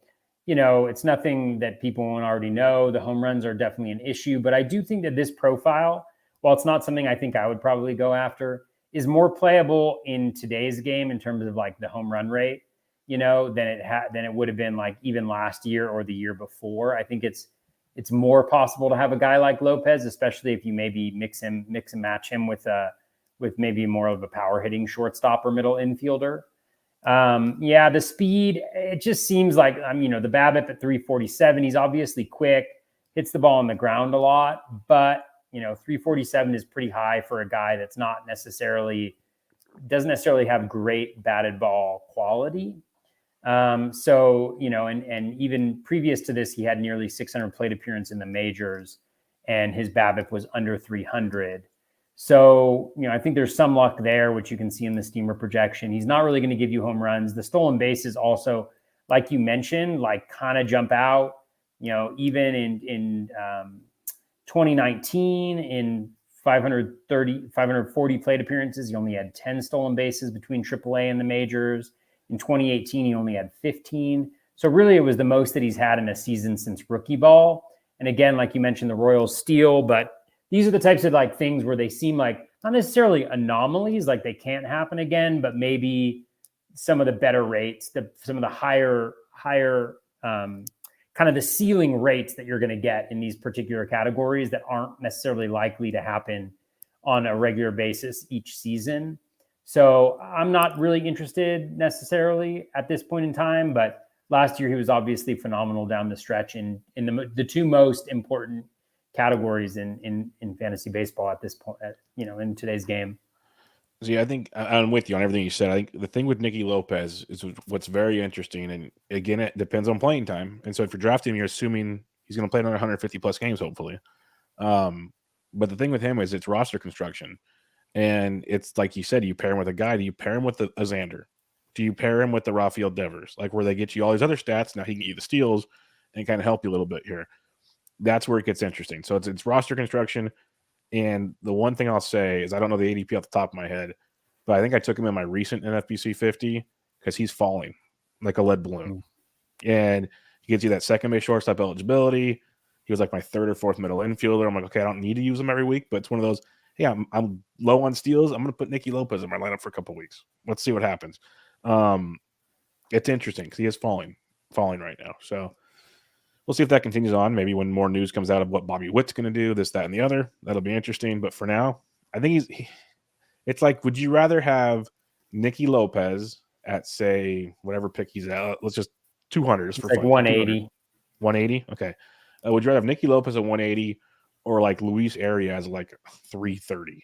It's nothing that people won't already know. The home runs are definitely an issue, but I do think that this profile, while it's not something I think I would probably go after, is more playable in today's game in terms of like the home run rate, than it would have been like even last year or the year before. I think it's more possible to have a guy like Lopez, especially if you maybe mix and match him with maybe more of a power hitting shortstop or middle infielder. The speed, it just seems like, the BABIP at 347, he's obviously quick, hits the ball on the ground a lot, but 347 is pretty high for a guy that's doesn't necessarily have great batted ball quality. And even previous to this, he had nearly 600 plate appearance in the majors, and his BABIP was under 300. So, I think there's some luck there, which you can see in the Steamer projection. He's not really going to give you home runs. The stolen bases also, like you mentioned, like kind of jump out. Even in 2019, in 540 plate appearances, he only had 10 stolen bases between AAA and the majors. In 2018, he only had 15. So really, it was the most that he's had in a season since rookie ball. And again, like you mentioned, the Royals steal, but these are the types of like things where they seem like not necessarily anomalies, like they can't happen again, but maybe some of the better rates, some of the higher kind of the ceiling rates that you're going to get in these particular categories that aren't necessarily likely to happen on a regular basis each season. So I'm not really interested necessarily at this point in time, but last year he was obviously phenomenal down the stretch in the 2 most important categories in fantasy baseball at this point, in today's game. See, I think I'm with you on everything you said. I think the thing with Nikki Lopez is what's very interesting, and again, it depends on playing time. And so if you're drafting him, you're assuming he's going to play another 150 plus games, hopefully. But the thing with him is it's roster construction, and it's like you said, you pair him with a guy. Do you pair him with a Xander? Do you pair him with the Rafael Devers, like where they get you all these other stats? Now he can get you the steals and kind of help you a little bit here. That's where it gets interesting. So it's roster construction. And the one thing I'll say is I don't know the ADP off the top of my head, but I think I took him in my recent NFBC 50 because he's falling like a lead balloon. And he gives you that second base shortstop eligibility. He was like my third or fourth middle infielder. I'm like, okay, I don't need to use him every week, but it's one of those, hey, I'm low on steals. I'm going to put Nikki Lopez in my lineup for a couple weeks. Let's see what happens. It's interesting because he is falling right now. So we'll see if that continues on. Maybe when more news comes out of what Bobby Witt's going to do, this, that, and the other, that'll be interesting. But for now, I think it's like, would you rather have Nikki Lopez at, say, whatever pick he's at? Let's just 200 for like fun. 180. 180? Okay. Would you rather have Nikki Lopez at 180 or like Luis Arias like 330?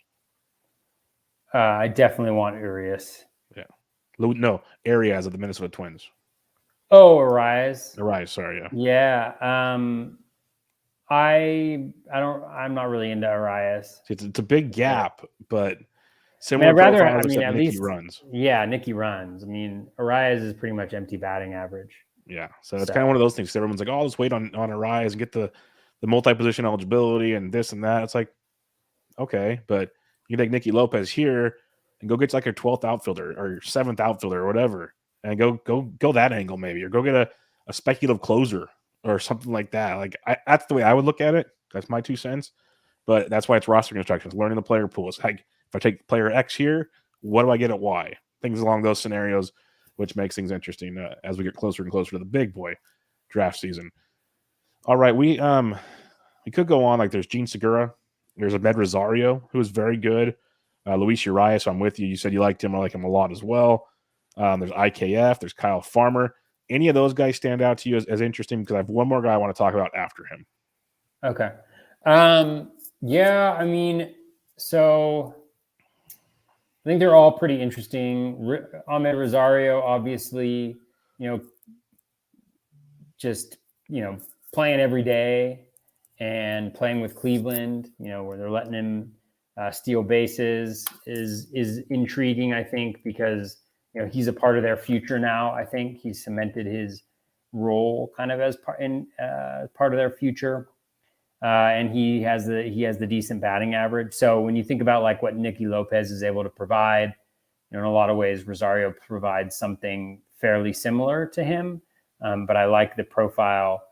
I definitely want Urias. Yeah. No, Arias of the Minnesota Twins. Oh, Arias. Sorry, yeah. Yeah. I'm not really into Arias. It's a big gap, but similar profiles, at Nikki least runs. Yeah, Nikki runs. I mean, Arias is pretty much empty batting average. Yeah, so it's kind of one of those things. Everyone's like, "Oh, let's wait on Arias and get the multi-position eligibility and this and that." It's like, okay, but you can take Nikki Lopez here and go get like your 12th outfielder or your 7th outfielder or whatever, and go that angle maybe, or go get a speculative closer or something like that. Like that's the way I would look at it. That's my 2 cents, but that's why it's roster construction, learning the player pool. It's like if I take player X here, what do I get at Y? Things along those scenarios, which makes things interesting as we get closer and closer to the big boy draft season. All right, we could go on. Like there's Gene Segura, there's Ahmed Rosario, who is very good. Luis Urias, I'm with you. You said you liked him. I like him a lot as well. There's IKF, there's Kyle Farmer. Any of those guys stand out to you as interesting? Because I have one more guy I want to talk about after him. Okay. Yeah, I mean, so I think they're all pretty interesting. Ahmed Rosario, obviously, just, playing every day and playing with Cleveland, where they're letting him steal bases is intriguing, I think, because, he's a part of their future now. I think he's cemented his role kind of as part of their future. And he has the decent batting average. So when you think about like what Nikki Lopez is able to provide, in a lot of ways, Rosario provides something fairly similar to him. But I like the profile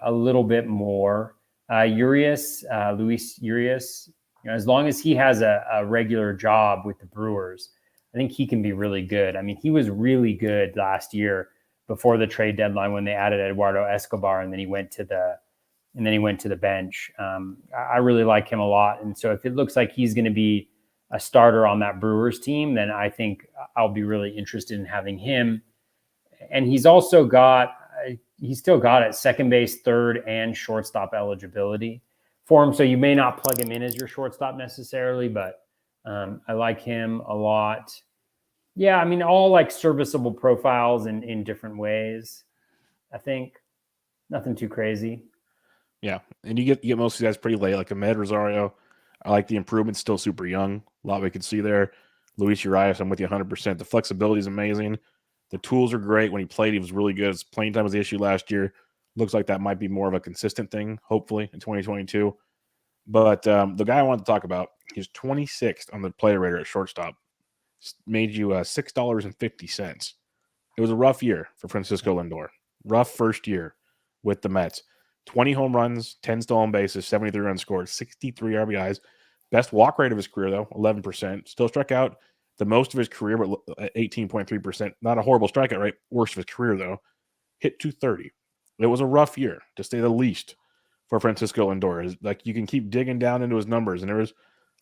a little bit more. Luis Urias, as long as he has a regular job with the Brewers, I think he can be really good. I mean, he was really good last year before the trade deadline when they added Eduardo Escobar, and then he went to the bench. I really like him a lot. And so if it looks like he's going to be a starter on that Brewers team, then I think I'll be really interested in having him. And he's still got at second base, third, and shortstop eligibility for him. So you may not plug him in as your shortstop necessarily, but I like him a lot. Yeah, I mean, all like serviceable profiles in different ways. I think nothing too crazy. Yeah, and you get most of these guys pretty late, like Ahmed Rosario. I like the improvement, still super young. A lot we can see there. Luis Urias, I'm with you 100%. The flexibility is amazing. The tools are great. When he played, he was really good. His playing time was the issue last year. Looks like that might be more of a consistent thing, hopefully, in 2022. But the guy I wanted to talk about, he's 26th on the player rater at shortstop. Made you $6.50. It was a rough year for Francisco Lindor. Rough first year with the Mets. 20 home runs, 10 stolen bases, 73 runs scored, 63 RBIs. Best walk rate of his career, though, 11%. Still struck out the most of his career, but at 18.3%. Not a horrible strikeout rate. Worst of his career, though. Hit 230. It was a rough year, to say the least, for Francisco Lindor. Like, you can keep digging down into his numbers, and there was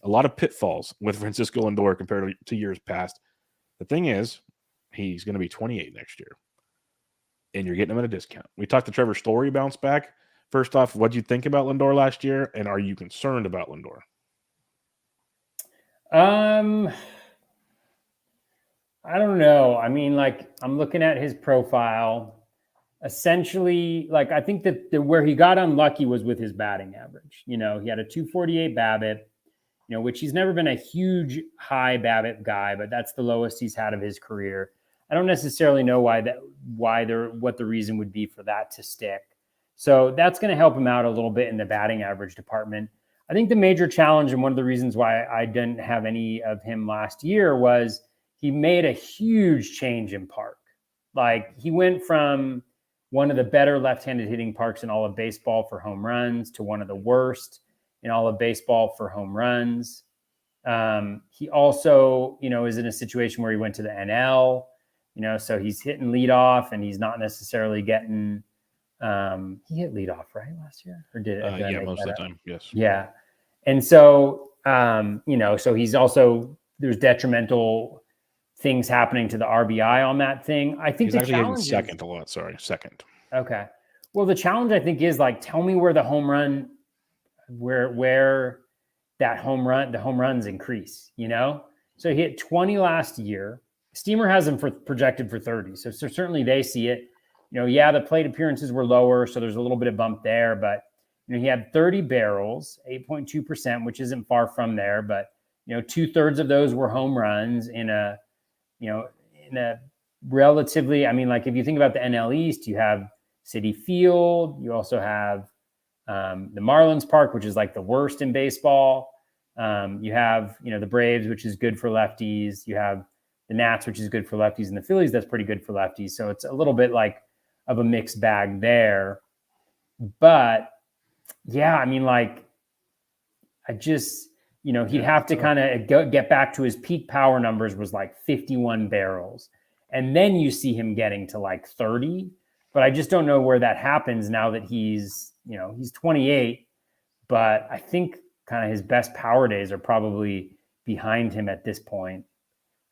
a lot of pitfalls with Francisco Lindor compared to years past. The thing is, he's going to be 28 next year, and you're getting him at a discount. We talked to Trevor Story bounce back. First off, what do you think about Lindor last year, and are you concerned about Lindor? I don't know. I mean, like, I'm looking at his profile. Essentially, like, I think that where he got unlucky was with his batting average. He had a 248 BABIP, which he's never been a huge high BABIP guy, but that's the lowest he's had of his career. I don't necessarily know what the reason would be for that to stick. So that's going to help him out a little bit in the batting average department. I think the major challenge, and one of the reasons why I didn't have any of him last year, was he made a huge change in park. Like, he went from one of the better left-handed hitting parks in all of baseball for home runs to one of the worst in all of baseball for home runs. He also, is in a situation where he went to the NL, so he's hitting leadoff and he's not necessarily getting, he hit leadoff, right, last year? Or did it? Yeah, most of the time, yes. Yeah. And so, so he's also, there's detrimental things happening to the RBI on that thing. I think he's actually hitting second a lot. Sorry, second. Okay. Well, the challenge I think is like, tell me where the home run, where that home runs increase, So he hit 20 last year. Steamer has him projected for 30. So certainly they see it. The plate appearances were lower, so there's a little bit of bump there, but he had 30 barrels, 8.2%, which isn't far from there, but 2/3 of those were home runs in a relatively, if you think about the NL East, you have Citi Field, you also have the Marlins Park, which is like the worst in baseball. You have, the Braves, which is good for lefties. You have the Nats, which is good for lefties, and the Phillies, that's pretty good for lefties. So it's a little bit like of a mixed bag there. But yeah, I just, he'd have to kind of get back to his peak power numbers was like 51 barrels. And then you see him getting to like 30. But I just don't know where that happens now that he's 28. But I think kind of his best power days are probably behind him at this point.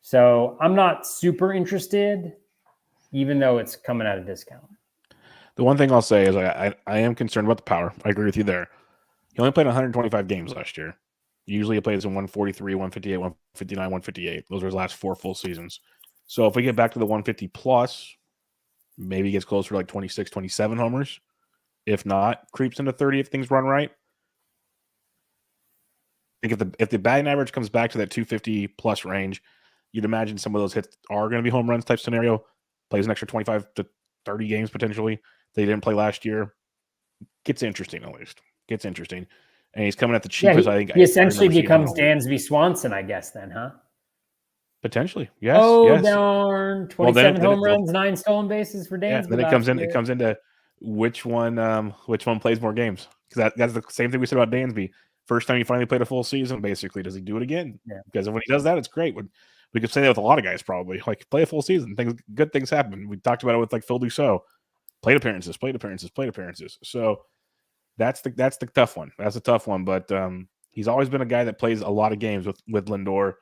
So I'm not super interested, even though it's coming at a discount. The one thing I'll say is I am concerned about the power. I agree with you there. He only played 125 games last year. Usually he plays in 143, 158, 159, 158. Those are his last 4 full seasons. So if we get back to the 150 plus, maybe he gets closer to like 26, 27 homers. If not, creeps into 30 if things run right. I think if the batting average comes back to that 250 plus range, you'd imagine some of those hits are going to be home runs type scenario. Plays an extra 25 to 30 games potentially that he didn't play last year. Gets interesting, at least. Gets interesting. And he's coming at the cheapest, I think. He essentially becomes Dansby Swanson, I guess, then, huh? Potentially, yes. Oh, yes. darn. 27 home runs, 9 stolen bases for Dansby. Yeah, then it comes into which one plays more games. Because that's the same thing we said about Dansby. First time he finally played a full season, basically. Does he do it again? Yeah. Because when he does that, it's great. We could say that with a lot of guys, probably. Like, play a full season. Good things happen. We talked about it with like Phil Dussault. Plate appearances. So that's the tough one. That's a tough one. But he's always been a guy that plays a lot of games with Lindor.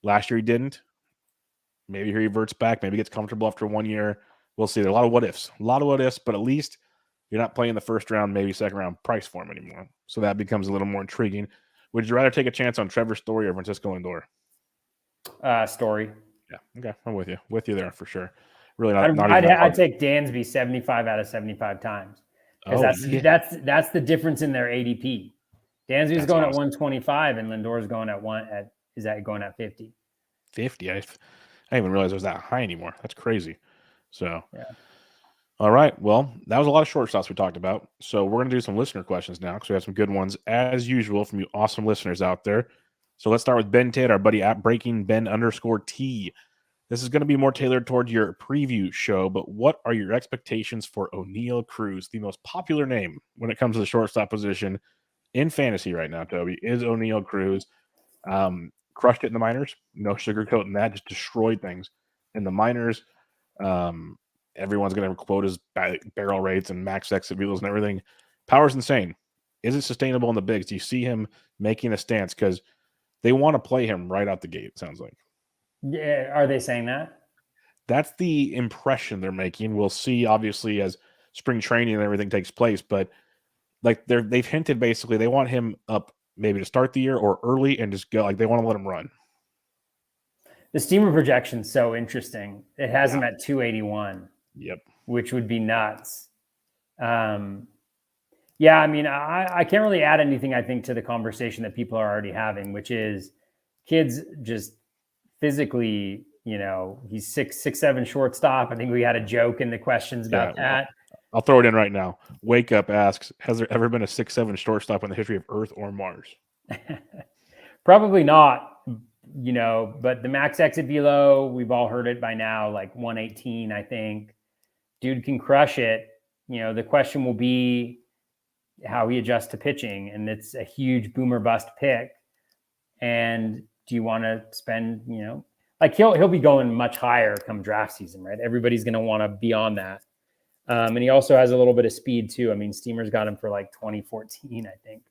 Last year he didn't. Maybe he reverts back. Maybe gets comfortable after 1 year. We'll see. There are a lot of what ifs. But at least you're not playing the first round, maybe second round price for him anymore. So that becomes a little more intriguing. Would you rather take a chance on Trevor Story or Francisco Lindor? Story. Yeah. Okay. I'm with you. With you there for sure. Really not. I'd take Dansby 75 out of 75 times. Because that's the difference in their ADP. Dansby's going at 125 and Lindor's going at 50. 50. I didn't even realize it was that high anymore. That's crazy. So, yeah. All right. Well, that was a lot of shortstops we talked about. So we're going to do some listener questions now because we have some good ones as usual from you awesome listeners out there. So let's start with Ben Tate, our buddy at Breaking Ben _T. This is going to be more tailored towards your preview show, but what are your expectations for O'Neal Cruz, the most popular name when it comes to the shortstop position in fantasy right now, Toby, is O'Neal Cruz. Crushed it in the minors. No sugarcoating that. Just destroyed things in the minors. Everyone's going to quote his barrel rates and max exit velos and everything. Power's insane. Is it sustainable in the bigs? Do you see him making a stance? Because they want to play him right out the gate, it sounds like. Yeah, are they saying that? That's the impression they're making. We'll see, obviously, as spring training and everything takes place. But like they've hinted, basically, they want him up maybe to start the year or early and just go. Like they want to let him run. The Steamer projection's so interesting. It has him at 281. Yep. Which would be nuts. Yeah, I mean, I can't really add anything, I think, to the conversation that people are already having, which is kids just physically, he's 6'7" shortstop. I think we had a joke in the questions about that. I'll throw it in right now. Wake Up asks, has there ever been a 6'7" shortstop in the history of Earth or Mars? Probably not, but the max exit velo, we've all heard it by now, like 118, I think. Dude can crush it. the question will be how he adjusts to pitching, and it's a huge boomer bust pick. And do you want to spend, like he'll be going much higher come draft season, right? Everybody's going to want to be on that. And he also has a little bit of speed too. I mean, Steamers got him for like 2014, I think.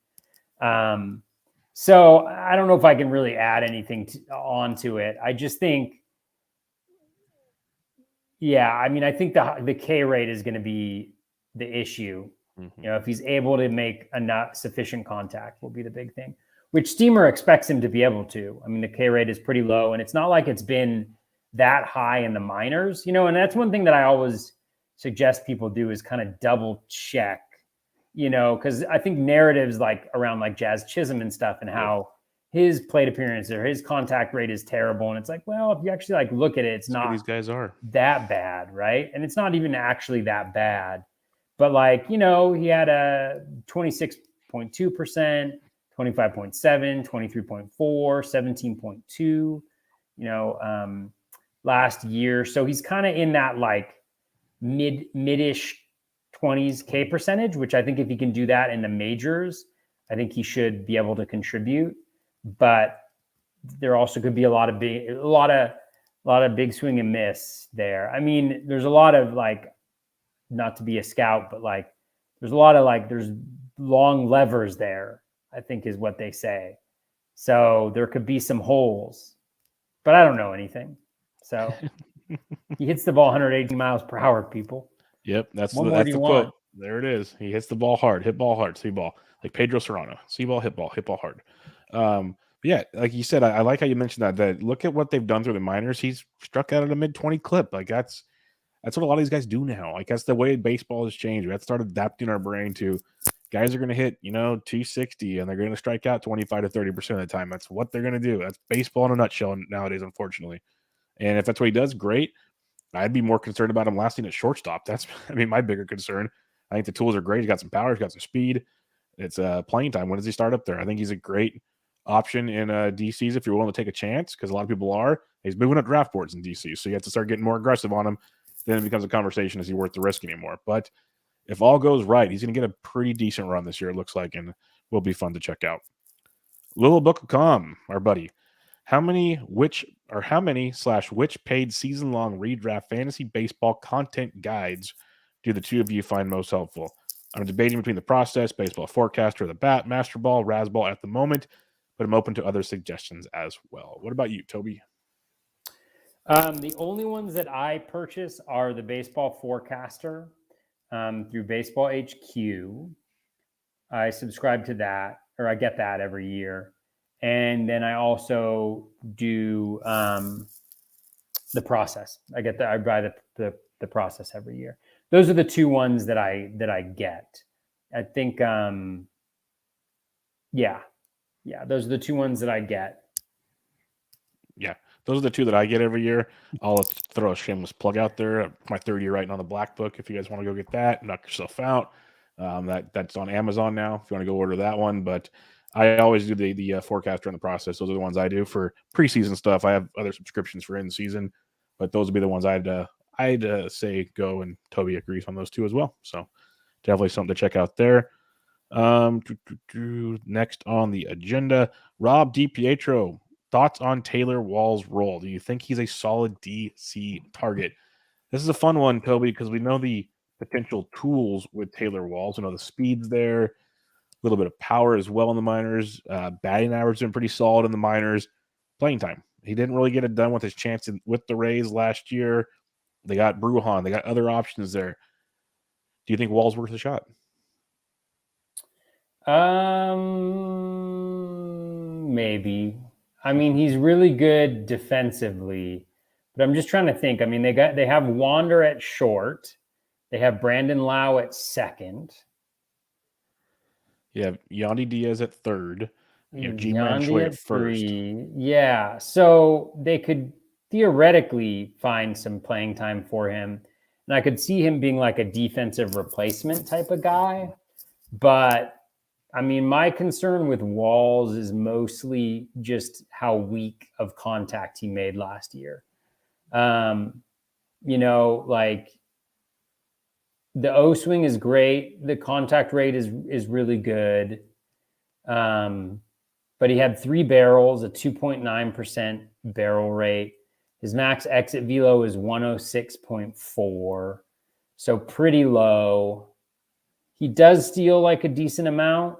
So I don't know if I can really add anything onto it. I just think, I think the K rate is going to be the issue. Mm-hmm. If he's able to make enough sufficient contact will be the big thing, which Steamer expects him to be able to. I mean, the K rate is pretty low, and it's not like it's been that high in the minors, and that's one thing that I always suggest people do is kind of double check, because I think narratives like around like Jazz Chisholm and stuff and how his plate appearance or his contact rate is terrible. And it's like, well, if you actually like look at it, it's not these guys are that bad, right? And it's not even actually that bad. But like, he had a 26.2%, 25.7, 23.4, 17.2, last year. So he's kind of in that like mid-ish 20s K percentage, which I think if he can do that in the majors, I think he should be able to contribute. But there also could be a lot of big swing and miss there. I mean, there's a lot of like, not to be a scout, but like there's a lot of like there's long levers there, I think is what they say. So there could be some holes, but I don't know anything. So he hits the ball 118 miles per hour, people. Yep, that's the quote. There it is. He hits the ball hard, hit ball hard, see ball. Like Pedro Serrano, see ball hard. Yeah, like you said, I like how you mentioned that look at what they've done through the minors. He's struck out at a mid-20 clip. Like that's what a lot of these guys do now. Like that's the way baseball has changed. We have to start adapting our brain to guys are going to hit, 260 and they're going to strike out 25 to 30% of the time. That's what they're going to do. That's baseball in a nutshell nowadays, unfortunately. And if that's what he does, great. I'd be more concerned about him lasting at shortstop. That's, my bigger concern. I think the tools are great. He's got some power. He's got some speed. It's playing time. When does he start up there? I think he's a great option in DCs if you're willing to take a chance, because a lot of people are. He's moving up draft boards in DC, so you have to start getting more aggressive on him. Then it becomes a conversation, is he worth the risk anymore? But if all goes right, he's going to get a pretty decent run this year, it looks like, and will be fun to check out. Little Book of Com, our buddy. How many which paid season-long redraft fantasy baseball content guides do the two of you find most helpful? I'm debating between the Process, Baseball Forecaster, the Bat, Master Ball, RazzBall at the moment, but I'm open to other suggestions as well. What about you, Toby? The only ones that I purchase are the Baseball Forecaster through Baseball HQ. I subscribe to that, or I get that every year. And then I also do the Process. I buy the Process every year. Those are the two ones that I get. I think, those are the two ones that I get. Yeah, those are the two that I get every year. I'll throw a shameless plug out there. My third year writing on the Black Book. If you guys want to go get that, knock yourself out. That's on Amazon now if you want to go order that one. But I always do the Forecaster and the Process. Those are the ones I do for preseason stuff. I have other subscriptions for in season, but those would be the ones I'd say go, and Toby agrees on those two as well. So definitely something to check out there. Next on the agenda, Rob DiPietro. Thoughts on Taylor Wall's role? Do you think he's a solid DC target? This is a fun one, Toby, because we know the potential tools with Taylor Walls. The speed's there, a little bit of power as well in the minors. Batting average has been pretty solid in the minors. Playing time. He didn't really get it done with his chance with the Rays last year. They got Brujan. They got other options there. Do you think Wall's worth a shot? Maybe. I mean, he's really good defensively, but I'm just trying to think. I mean, they have Wander at short. They have Brandon Lau at second. You have Yandy Diaz at third. You have G-Man Choi at first. Yeah, so they could theoretically find some playing time for him. And I could see him being like a defensive replacement type of guy. But I mean, my concern with Walls is mostly just how weak of contact he made last year. The O swing is great. The contact rate is really good. But he had 3 barrels, a 2.9% barrel rate. His max exit velo is 106.4, so pretty low. He does steal like a decent amount,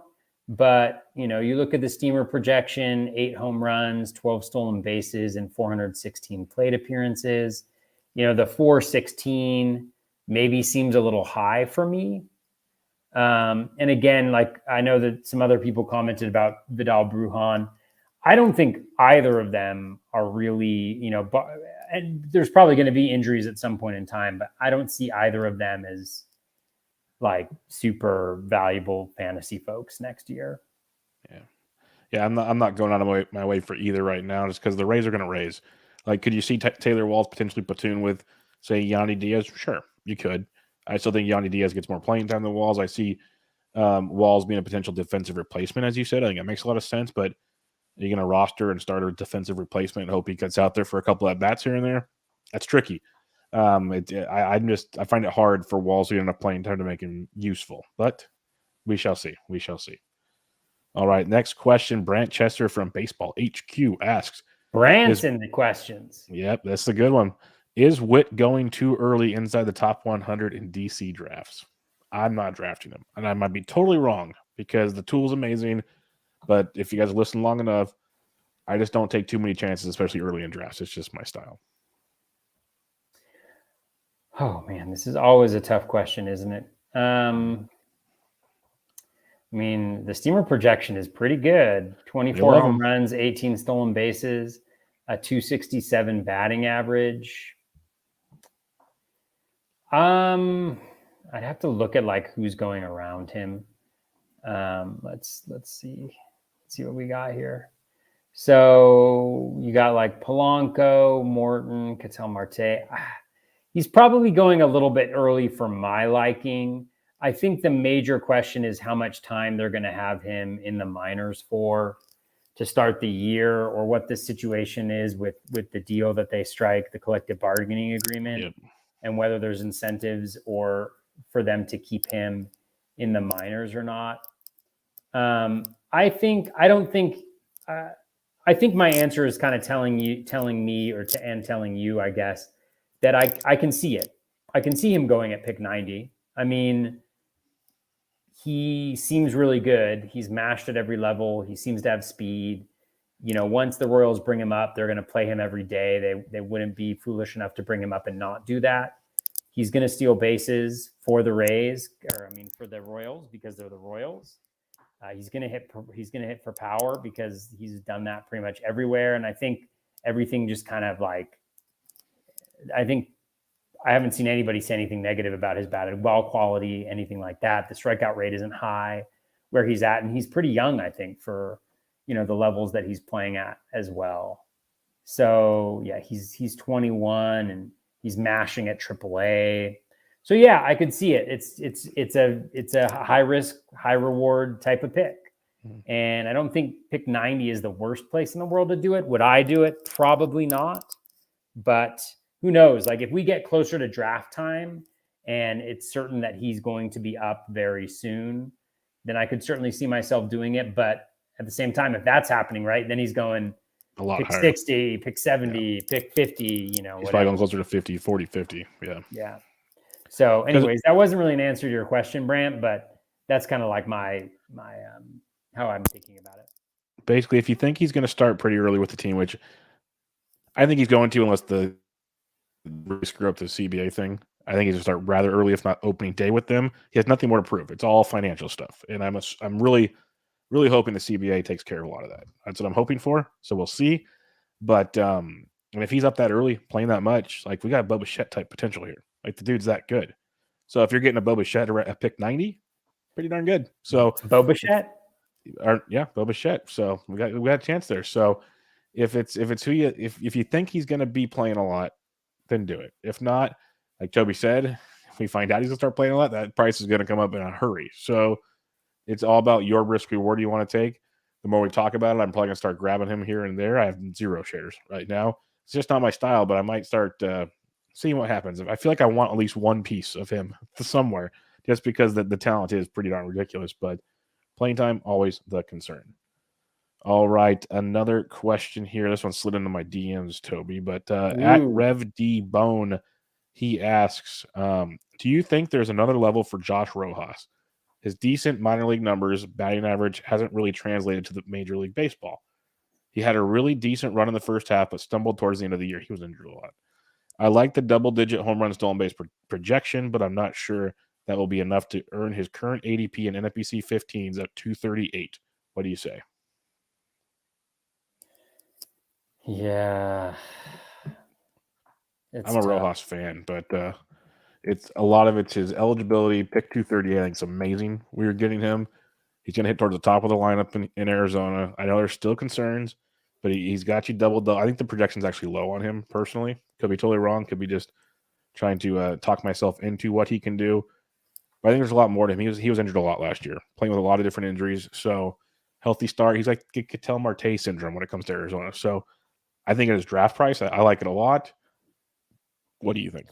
but you look at the steamer projection: 8 home runs, 12 stolen bases, and 416 plate appearances. The 416 maybe seems a little high for me. And again, like I know that some other people commented about Vidal Brujan. I don't think either of them are really, and there's probably going to be injuries at some point in time, but I don't see either of them as like super valuable fantasy folks next year. Yeah. I'm not going out of my way for either right now, just because the Rays are going to raise. Like, could you see Taylor Walls potentially platoon with, say, Yandy Diaz? Sure, you could. I still think Yandy Diaz gets more playing time than Walls. I see Walls being a potential defensive replacement, as you said. I think it makes a lot of sense, but are you going to roster and start a defensive replacement and hope he gets out there for a couple at bats here and there? That's tricky. I find it hard for Walls to get enough playing time to make him useful, but we shall see. We shall see. All right, next question. Brant Chester from Baseball HQ asks. Brant's in the questions. Yep, that's the good one. Is Witt going too early inside the top 100 in DC drafts? I'm not drafting him, and I might be totally wrong because the tool's amazing, but if you guys listen long enough, I just don't take too many chances, especially early in drafts. It's just my style. Oh, man, this is always a tough question, isn't it? I mean, the steamer projection is pretty good. 24 home runs, 18 stolen bases, a 267 batting average. I'd have to look at like who's going around him. Let's see what we got here. So you got like Polanco, Morton, Ketel Marte. He's probably going a little bit early for my liking. I think the major question is how much time they're going to have him in the minors for to start the year, or what the situation is with the deal that they strike, the collective bargaining agreement. Yep. And whether there's incentives or for them to keep him in the minors or not. I think my answer is kind of telling me, I guess, that I can see it. I can see him going at pick 90. I mean, he seems really good. He's mashed at every level. He seems to have speed. Once the Royals bring him up, they're going to play him every day. They wouldn't be foolish enough to bring him up and not do that. He's going to steal bases for the Rays, for the Royals, because they're the Royals. He's going to hit for power because he's done that pretty much everywhere. And I think everything just kind of like, I haven't seen anybody say anything negative about his batted ball quality, anything like that. The strikeout rate isn't high where he's at, and he's pretty young, I think, for the levels that he's playing at as well. So yeah, he's 21 and he's mashing at AAA. So yeah, I could see it. It's a high risk, high reward type of pick. And I don't think pick 90 is the worst place in the world to do it. Would I do it? Probably not. But who knows? Like if we get closer to draft time and it's certain that he's going to be up very soon, then I could certainly see myself doing it. But at the same time, if that's happening, right, then he's going a lot pick higher. 60, pick 70, pick 50, He's probably going closer to 50, 40, 50. Yeah. Yeah. So anyways, that wasn't really an answer to your question, Brant, but that's kind of like my how I'm thinking about it. Basically, if you think he's going to start pretty early with the team, which I think he's going to, unless the screw up the CBA thing, I think he's going to start rather early, if not opening day with them. He has nothing more to prove. It's all financial stuff. And I'm really, really hoping the CBA takes care of a lot of that. That's what I'm hoping for. So we'll see. But and if he's up that early, playing that much, like we got a Bichette type potential here. Like the dude's that good. So if you're getting a Bichette at pick 90, pretty darn good. So Bichette? Yeah, Bichette. So we got a chance there. So if you think he's going to be playing a lot, then do it. If not, like Toby said, if we find out he's going to start playing a lot, that price is going to come up in a hurry. So it's all about your risk reward you want to take. The more we talk about it, I'm probably going to start grabbing him here and there. I have 0 shares right now. It's just not my style, but I might start seeing what happens. I feel like I want at least one piece of him somewhere, just because the talent is pretty darn ridiculous. But playing time, always the concern. All right, another question here. This one slid into my DMs, Toby. But at Rev D Bone, he asks, do you think there's another level for Josh Rojas? His decent minor league numbers, batting average, hasn't really translated to the Major League Baseball. He had a really decent run in the first half, but stumbled towards the end of the year. He was injured a lot. I like the double-digit home run stolen base projection, but I'm not sure that will be enough to earn his current ADP and NFBC 15s at 238. What do you say? Yeah. I'm a Rojas fan, but it's a lot of it's his eligibility. Pick 238, I think, is amazing. We were getting him. He's going to hit towards the top of the lineup in Arizona. I know there's still concerns, but he's got you double. I think the projection's actually low on him personally. Could be totally wrong. Could be just trying to talk myself into what he can do. But I think there's a lot more to him. He was injured a lot last year, playing with a lot of different injuries. So healthy start. He's like Ketel Marte syndrome when it comes to Arizona. So I think at his draft price, I like it a lot. What do you think?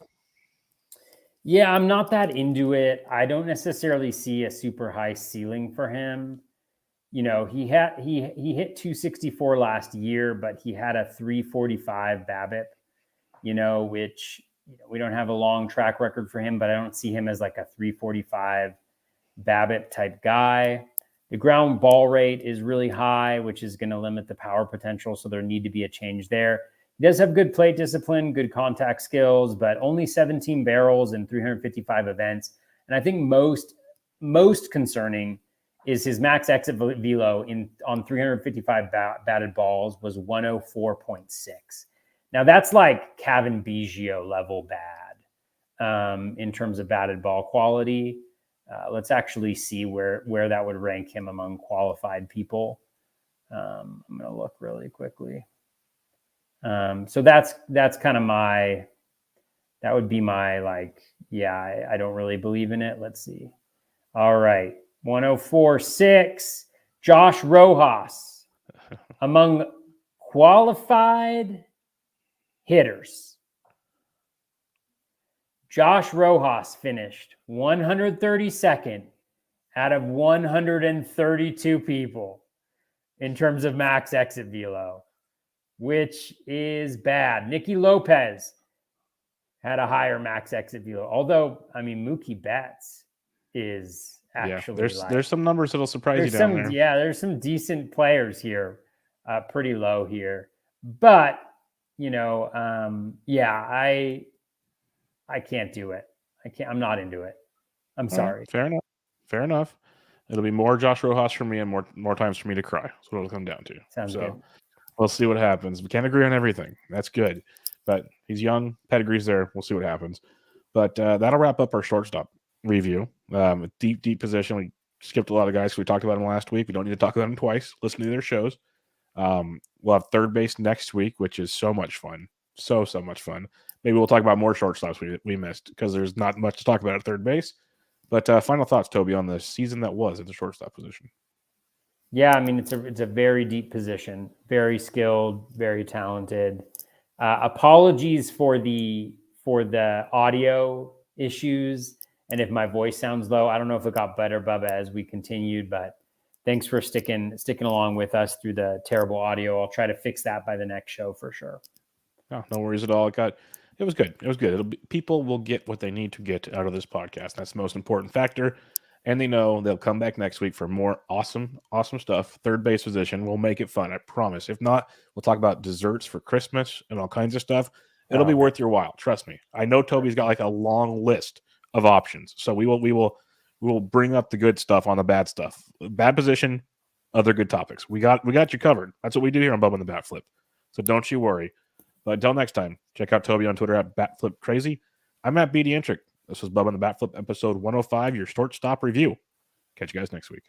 Yeah, I'm not that into it. I don't necessarily see a super high ceiling for him. You know, he hit 264 last year, but he had a 345 BABIP, which we don't have a long track record for him, but I don't see him as like a 345 BABIP type guy. The ground ball rate is really high, which is going to limit the power potential. So there need to be a change there. He does have good plate discipline, good contact skills, but only 17 barrels in 355 events. And I think most concerning is his max exit velo on 355 batted balls was 104.6. Now that's like Kevin Biggio level bad in terms of batted ball quality. Let's actually see where that would rank him among qualified people. I'm going to look really quickly. So that's kind of that would be my I don't really believe in it. Let's see. All right. 104.6, Josh Rojas among qualified hitters. Josh Rojas finished 132nd out of 132 people in terms of max exit velo, which is bad. Nikki Lopez had a higher max exit velo. Although, Mookie Betts is actually there's some numbers that'll surprise you down there. Yeah, there's some decent players here, pretty low here. But, I can't do it. I'm not into it. I'm sorry. Right, fair enough. It'll be more Josh Rojas for me and more times for me to cry. That's what it'll come down to. Sounds good. We'll see what happens. We can't agree on everything. That's good. But he's young. Pedigree's there. We'll see what happens. But that'll wrap up our shortstop review. Deep position. We skipped a lot of guys. We talked about them last week. We don't need to talk about them twice. Listen to their shows. We'll have third base next week, which is so much fun. So much fun. Maybe we'll talk about more shortstops we missed because there's not much to talk about at third base. But final thoughts, Toby, on the season that was at the shortstop position. Yeah, it's a very deep position, very skilled, very talented. Apologies for the audio issues, and if my voice sounds low, I don't know if it got better, Bubba, as we continued. But thanks for sticking along with us through the terrible audio. I'll try to fix that by the next show for sure. No worries at all. It was good. It was good. People will get what they need to get out of this podcast. That's the most important factor. And they know they'll come back next week for more awesome stuff. Third base position. We'll make it fun. I promise. If not, we'll talk about desserts for Christmas and all kinds of stuff. It'll be worth your while. Trust me. I know Toby's got a long list of options. So we will bring up the good stuff on the bad stuff. Bad position, other good topics. We got you covered. That's what we do here on Bubba the Bat Flip. So don't you worry. But until next time, check out Toby on Twitter at BatFlipCrazy. I'm at BD Intric. This was Bubba the Bat Flip, episode 105, your shortstop review. Catch you guys next week.